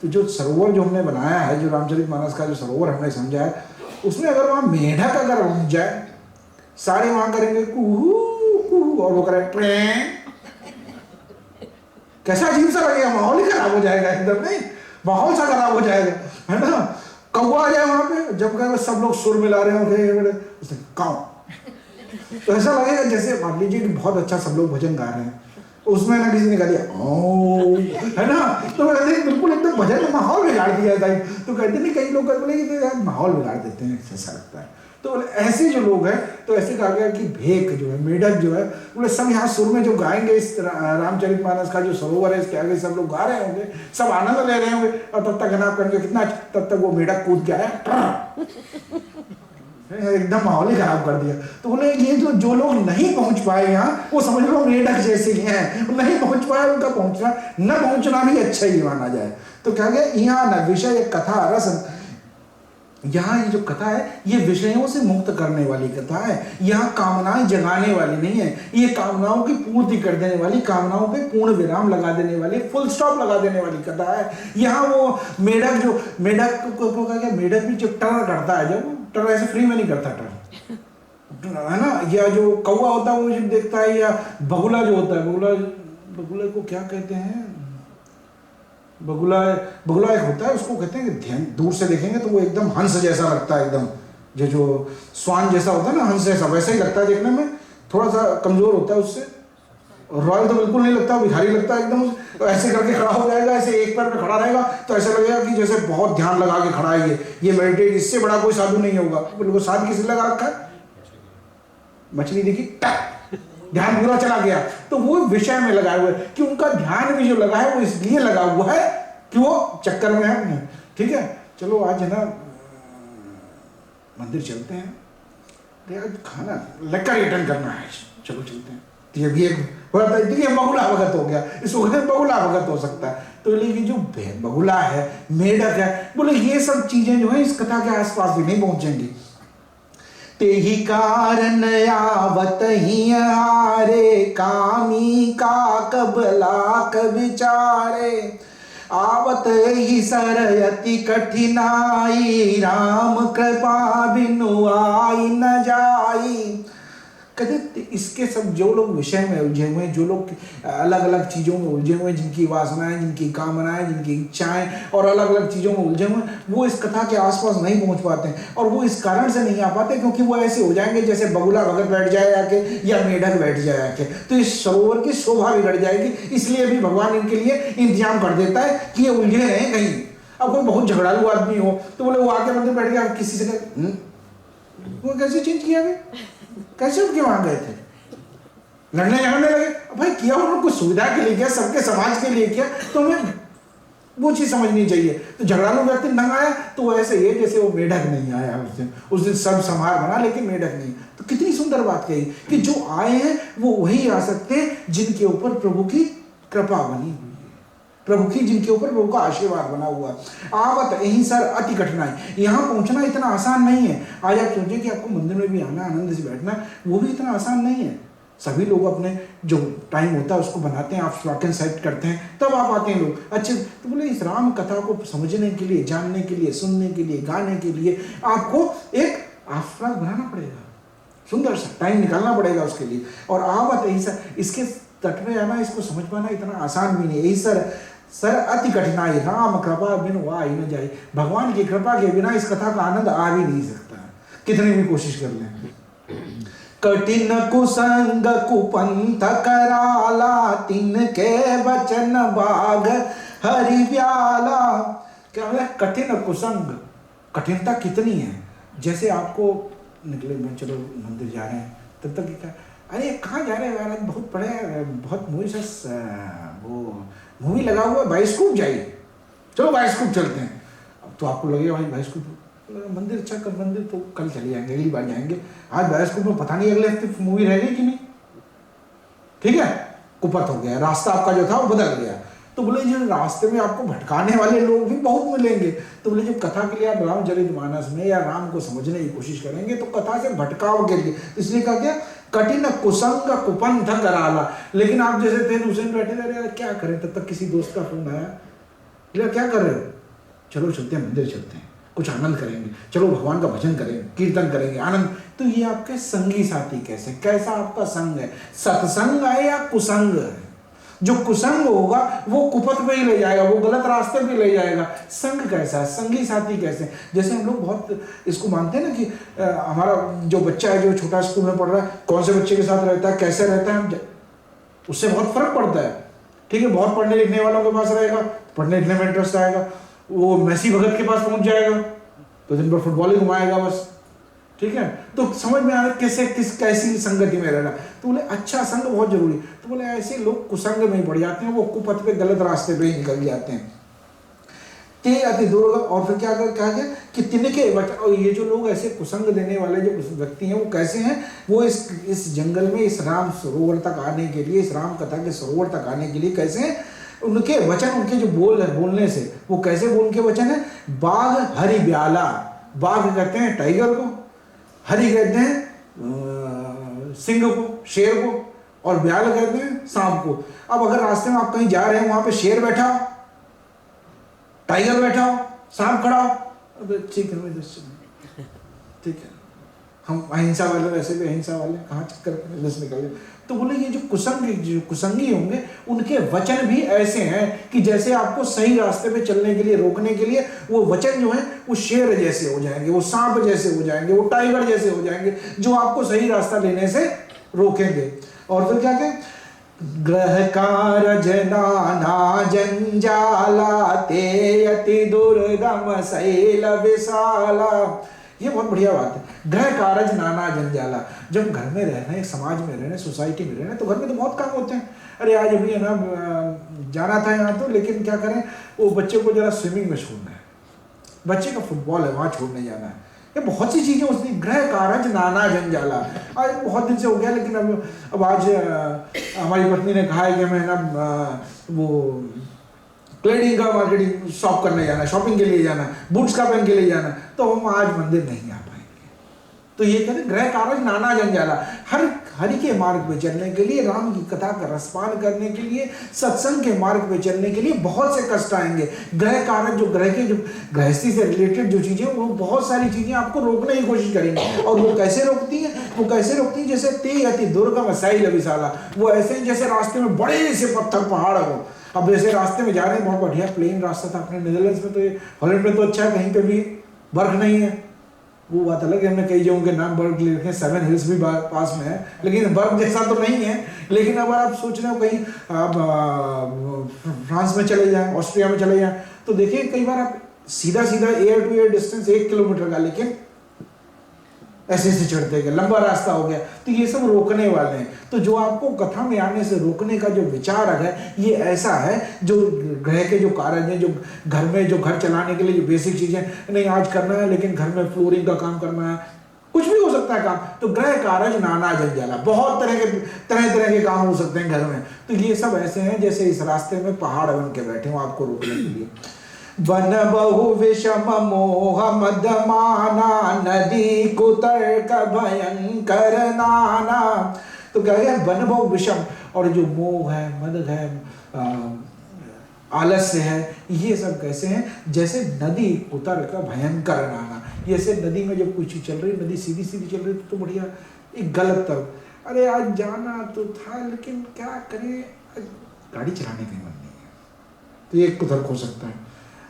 तो जो सरोवर जो हमने बनाया है, जो रामचरितमानस का जो सरोवर हमने समझा है, उसमें अगर वहाँ मेढक अगर उठ जाए, सारे वहां करेंगे कुहू कुहू और वो करें ट्रें, कैसा अजीब सा लगेगा, माहौल ही खराब हो जाएगा एकदम, नहीं माहौल सा खराब हो जाएगा, है ना। कौवा आ जाए वहां पे, जब कहे सब लोग सुर मिला रहे होंगे, काऊ, तो ऐसा लगेगा जैसे मान लीजिए कि बहुत अच्छा सब लोग भजन गा रहे हैं, उसमें ना किसी ने गा दिया ओ, है ना, तो कहते बिल्कुल एकदम भजन में माहौल बिगाड़ दिया था। तो कहते नहीं, कई लोग बोले कि तो यार माहौल बिगाड़ देते हैं, ऐसा लगता है। तो ऐसे जो लोग हैं, तो ऐसे कहा गया कि भेक जो है, मेढक जो है, बोले सब यहाँ सुर में जो गाएंगे इस रामचरितमानस का जो सरोवर है इसके आगे सब लोग गा रहे होंगे, सब आनंद ले रहे होंगे, और तब तक आप करेंगे कितना, तब तक वो मेढक कूद के आया, एकदम माहौल ही खराब कर दिया। तो बोले ये जो लोग नहीं पहुंच पाए यहाँ, वो समझ लो मेढक जैसे ही हैं, नहीं पहुंच पाए, उनका पहुंचना न पहुंचना भी अच्छा ही माना जाए। तो क्या गया यहाँ न विषय कथा रस, यहाँ ये जो कथा है ये विषयों से मुक्त करने वाली कथा है। यहाँ कामनाएं जगाने वाली नहीं है, ये कामनाओं की पूर्ति कर देने वाली, कामनाओं पे पूर्ण विराम लगा देने वाली, फुल स्टॉप लगा देने वाली कथा है। यहाँ वो मेढक जो, मेढक को क्या, मेढक भी जो टर करता है, जब टर ऐसे फ्री में नहीं करता, टर है ना, या जो कौवा होता है वो जब देखता है, या बगुला जो होता है, बगुला को क्या कहते हैं, बगुला एक होता है, उसको कहते हैं कि ध्यान दूर से देखेंगे तो वो एकदम हंस जैसा लगता है, एकदम जो स्वान जैसा होता है ना, हंस जैसा वैसा ही लगता है देखने में, थोड़ा सा कमजोर होता है उससे, रॉयल तो बिल्कुल नहीं लगता, भिखारी लगता है एकदम। तो ऐसे करके खड़ा हो जाएगा, ऐसे एक पैर पे खड़ा रहेगा तो ऐसा लगेगा कि जैसे बहुत ध्यान लगा के खड़ा है, ये मेडिटेट, इससे बड़ा कोई साधु नहीं होगा। बिल्कुल साध किसने लगा रखा है, मछली देखी, ध्यान पूरा चला गया, तो वो विषय में लगाए हुए, कि उनका ध्यान भी जो लगा है वो इसलिए लगा हुआ है कि वो चक्कर में है। ठीक है, चलो आज है ना मंदिर चलते हैं, खाना लेकर रिटर्न करना है, चलो चलते हैं। ये भी एक बगुला भगत हो गया, इस वक्त बगुला भगत हो सकता है। तो लेकिन जो बगुला है, मेढक है, बोले ये सब चीजें जो है इस कथा के आसपास भी नहीं पहुंचेंगी। ते ही कारण आवत ही हारे, कामी का कबलाक विचारे, आवत ही सरयति कठिनाई, राम कृपा बिनु आई न जाई। कहते इसके सब जो लोग विषय में उलझे हुए हैं, जो लोग अलग अलग चीज़ों में उलझे हुए हैं, जिनकी वासनाएं, जिनकी कामनाएं, जिनकी इच्छाएं और अलग अलग चीज़ों में उलझे हुए हैं, वो इस कथा के आसपास नहीं पहुंच पाते हैं। और वो इस कारण से नहीं आ पाते क्योंकि वो ऐसे हो जाएंगे जैसे बगुला भगत बैठ जाए आके, या मेढक बैठ जाए आके, तो इस सरोवर की शोभा बिगड़ जाएगी। इसलिए भी भगवान इनके लिए इंतजाम कर देता है कि ये उलझे रहें कहीं। अब कोई बहुत झगड़ालू आदमी हो तो बोले वो आके मंदिर बैठ गया, किसी से वो कैसे चेंज किया अभी, कैसे उनके वहां गए थे, लड़ने झगड़ने लगे। भाई किया उन्होंने कुछ सुविधा के लिए किया, सबके समाज के लिए किया, तो हमें वो चीज समझनी चाहिए। तो झगड़ालू व्यक्ति नंग आया तो वो ऐसे ही जैसे वो मेढक नहीं आया उस दिन सब समार बना लेकिन मेढक नहीं। तो कितनी सुंदर बात कही कि जो आए हैं वो वही आ सकते हैं जिनके ऊपर प्रभु की कृपा बनी हुई है, प्रभु की जिनके ऊपर प्रभु का आशीर्वाद बना हुआ। आवत यही सर अति कठिनाई, यहाँ पहुंचना इतना आसान नहीं है। आज आप सोचिए कि आपको मंदिर में भी आना, आनंद से बैठना, वो भी इतना आसान नहीं है। सभी लोग अपने जो टाइम होता है उसको बनाते हैं, आप स्लॉट एंड सेट करते हैं, तब आप आते हैं लोग। अच्छे तो बोले इस राम कथा को समझने के लिए, जानने के लिए, सुनने के लिए, गाने के लिए आपको एक आश्रम बनाना पड़ेगा, सुंदर सा टाइम निकालना पड़ेगा उसके लिए। और आवत यही सर, इसके तट में आना, इसको समझ पाना इतना आसान भी नहीं है। यही सर अति कठिनाई, राम कृपा बिन आ ही न जाए। भगवान की कृपा के बिना इस कथा का आनंद आ भी नहीं सकता, कितनी भी कोशिश कर लें। कठिन कुसंग कुपंथ कराला, तिनके बचन बाग हरि ब्याला। क्या है कठिन कुसंग, कठिनता कितनी है। जैसे आपको निकले में चलो मंदिर जा रहे हैं, तब तक क्या, अरे कहाँ जा रहे हैं यार, बहुत पड़े, बहुत मूवी से वो मूवी लगा हुआ है, बाइस्कोप जाइए, चलो बाइस्कोप चलते हैं। अब तो आपको लगेगा भाई बाइस्कोप मंदिर, अच्छा कर मंदिर तो कल चले जाएंगे, अगली बार जाएंगे। आज बाइस्कोप में पता नहीं अगले हफ्ते मूवी रहेगी कि नहीं, ठीक है, कुपत हो गया, रास्ता आपका जो था वो बदल गया। तो बोले जो रास्ते में आपको भटकाने वाले लोग भी बहुत मिलेंगे। तो बोले जब कथा के लिए आप रामचरितमानस में या राम को समझने की कोशिश करेंगे तो कथा से भटकाव के लिए, इसलिए कहा गया कठिन कुसंग कुपंथ कराला। लेकिन आप जैसे थे दूसरे में बैठे रहे, क्या करें, तब तक किसी दोस्त का फोन आया, बोले क्या कर रहे हो, चलो चलते हैं मंदिर चलते हैं, कुछ आनंद करेंगे, चलो भगवान का भजन करेंगे, कीर्तन करेंगे, आनंद। तो ये आपके संगी साथी कैसा आपका संग है, सत्संग है या कुसंग है। जो कुसंग होगा वो कुपथ पे ही ले जाएगा, वो गलत रास्ते पे ले जाएगा। संग कैसा है, संगी साथी कैसे, जैसे हम लोग बहुत इसको मानते हैं ना कि हमारा जो बच्चा है जो छोटा स्कूल में पढ़ रहा है, कौन से बच्चे के साथ रहता है, कैसे रहता है, उससे बहुत फर्क पड़ता है। ठीक है, बहुत पढ़ने लिखने वालों के पास रहेगा, पढ़ने लिखने में इंटरेस्ट आएगा, वो मेसी भगत के पास पहुंच जाएगा तो दिन भर फुटबॉल ही घुमाएगा बस। ठीक है, तो समझ में आ रहा कैसे कैसी संगति में रहना। तो बोले अच्छा संग बहुत जरूरी। तो बोले ऐसे लोग कुसंग में ही पड़ जाते हैं, वो कुपथ पे गलत रास्ते पे ही निकल जाते हैं। ते अति दुर्गम। और फिर क्या कहा गया कि तिनके बचा। और ये जो लोग ऐसे कुसंग देने वाले जो व्यक्ति हैं वो कैसे हैं, वो इस जंगल में इस राम सरोवर तक आने के लिए, इस राम कथा के सरोवर तक आने के लिए कैसे हैं, उनके वचन, उनके जो बोलने से वो कैसे उनके वचन है। बाघ हरि ब्याला, बाघ कहते हैं टाइगर को, हरि कहते हैं सिंह को, शेर को, और ब्याल कहते हैं सांप को। अब अगर रास्ते में आप कहीं जा रहे हैं, वहां पे शेर बैठा हो, टाइगर बैठा हो, सांप खड़ा हो, अब ठीक है ठीक है, हम अहिंसा वाले, वैसे भी अहिंसा वाले, कहाँ चक्कर निकल। तो बोले ये जो कुसंगी होंगे उनके वचन भी ऐसे हैं कि जैसे आपको सही रास्ते पे चलने के लिए, रोकने के लिए वो वचन जो है वो शेर जैसे हो जाएंगे, वो सांप जैसे हो जाएंगे, वो टाइगर जैसे हो जाएंगे, जो आपको सही रास्ता लेने से रोकेंगे। और फिर क्या कहें, ग्रह कारज नाना जंजाला ते अति दुर्गम शैल विशाला। ये बहुत बढ़िया बात है। ग्रह कारज नाना जंजाला, जब घर में रहना है, समाज में रहना, सोसाइटी में रहना, तो घर में तो बहुत काम होते हैं। अरे आज अभी है ना जाना था यहाँ तो, लेकिन क्या करें, वो बच्चे को जरा स्विमिंग में छोड़ना है, बच्चे का फुटबॉल है वहाँ छोड़ने जाना है, ये बहुत सी चीजें उसने। ग्रह कारज नाना जंजाला, आज बहुत दिन से हो गया, लेकिन अब आज हमारी पत्नी ने कहा है कि हमें ना वो क्लेडिंग का मार्केटिंग शॉप करने जाना, शॉपिंग के लिए जाना, बूट्स का पहन के लिए जाना, तो हम आज मंदिर नहीं आ पाएंगे। तो ये कहते ग्रह कारज नाना जंजाला, हरि के मार्ग पे चलने के लिए, राम की कथा का रसपान करने के लिए, सत्संग के मार्ग पे चलने के लिए बहुत से कष्ट आएंगे। ग्रह कारज, जो ग्रह के, जो गृहस्थी से रिलेटेड जो चीजें, वो बहुत सारी चीजें आपको रोकने की कोशिश करेंगे। और वो कैसे रोकती हैं, वो कैसे रोकती हैं, जैसे ते अति दुर्गम शैल विशाला, वो ऐसे जैसे रास्ते में बड़े से पत्थर पहाड़ हो। अब जैसे रास्ते में जा रहे हैं, बहुत बढ़िया प्लेन रास्ता था अपने नीदरलैंड्स में, तो हॉलैंड में तो अच्छा है, कहीं पे भी बर्फ नहीं है, वो बात अलग है। हमने कई जगहों के नाम बर्फ लिखे हैं, 7 हिल्स भी पास में है, लेकिन बर्फ जैसा तो नहीं है। लेकिन अगर आप सोच रहे हो कहीं आप फ्रांस में चले जाएं, ऑस्ट्रिया में चले जाएं, तो देखिए कई बार आप सीधा सीधा air to air distance 1 kilometre का, लेकिन ऐसे ऐसे चढ़ते गए, लंबा रास्ता हो गया। तो ये सब रोकने वाले हैं। तो जो आपको कथा में आने से रोकने का जो विचार है, ये ऐसा है जो ग्रह के जो कारण है, जो घर में, जो घर चलाने के लिए जो बेसिक चीजें, नहीं आज करना है लेकिन घर में फ्लोरिंग का काम करना है, कुछ भी हो सकता है काम। तो ग्रह कारज नाना जंजाला, बहुत तरह के काम हो सकते हैं घर में। तो ये सब ऐसे हैं जैसे इस रास्ते में पहाड़ बन के बैठे हो आपको रोकने के लिए। वन बहु विषम मोह मदमाना, नदी कुतर्क भयंकर नाना। तो क्या है, वन बहु विषम, और जो मोह है, मद है, आलस्य है, ये सब कैसे हैं, जैसे नदी कुतर्क भयंकर नाना। जैसे नदी में जब कोई चीज चल रही, नदी सीधी सीधी चल रही तो बढ़िया, एक गलत तरफ, अरे आज जाना तो था लेकिन क्या करें, गाड़ी चलाने का मन नहीं है, तो ये कुतर्क हो सकता है।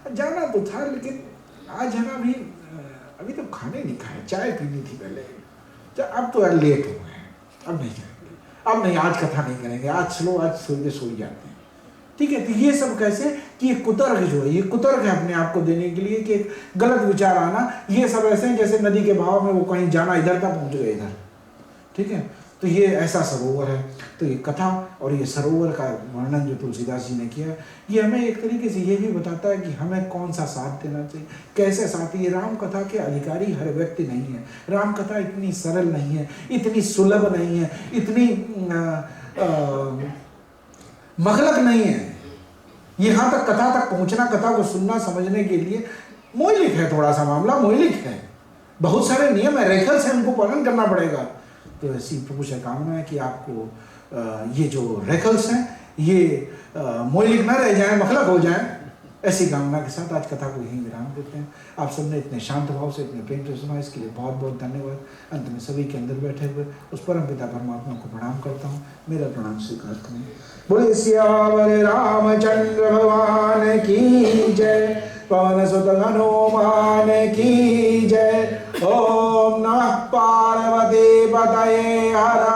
जाना तो था लेकिन आज है ना, अभी तो खाने नहीं खाए, चाय पीनी थी पहले, अब तो यार लेट हो गए, अब नहीं जाएंगे, अब नहीं, आज कथा नहीं करेंगे, आज चलो, आज सोई जाते हैं। ठीक है, तो ये सब कैसे कि ये कुतर्क जो है, ये कुतर्क है अपने आप को देने के लिए कि गलत विचार आना। ये सब ऐसे हैं जैसे नदी के बहाव में वो कहीं जाना, इधर तक पहुंच गए इधर। ठीक है, तो ये ऐसा सरोवर है। तो ये कथा और ये सरोवर का वर्णन जो तुलसीदास जी ने किया, ये हमें एक तरीके से ये भी बताता है कि हमें कौन सा साथ देना चाहिए, कैसे साथ। ये राम कथा के अधिकारी हर व्यक्ति नहीं है। राम कथा इतनी सरल नहीं है, इतनी सुलभ नहीं है, इतनी मखलक नहीं है। यहाँ तक कथा तक पहुँचना, कथा को सुनना, समझने के लिए मोहलिक है, थोड़ा सा मामला मोहलिक है, बहुत सारे नियम है, रेखल्स हैं, उनको पालन करना पड़ेगा। तो ऐसी प्रभु से कामना है कि आपको ये जो रेखल्स हैं ये मोहलिक ना रह जाए, मखलक हो जाए, ऐसी कामना के साथ आज कथा को यहीं विराम देते हैं। आप सबने इतने शांत भाव से, इतने प्रेम से सुना, इसके लिए बहुत बहुत धन्यवाद। अंत में सभी के अंदर बैठे हुए उस परम पिता परमात्मा को प्रणाम करता हूँ। मेरा प्रणाम स्वीकार करें। बोले सियावर रामचंद्र भगवान की जय, पवन सुत हनुमान की जय। ओम नमः पार्वती पतये हर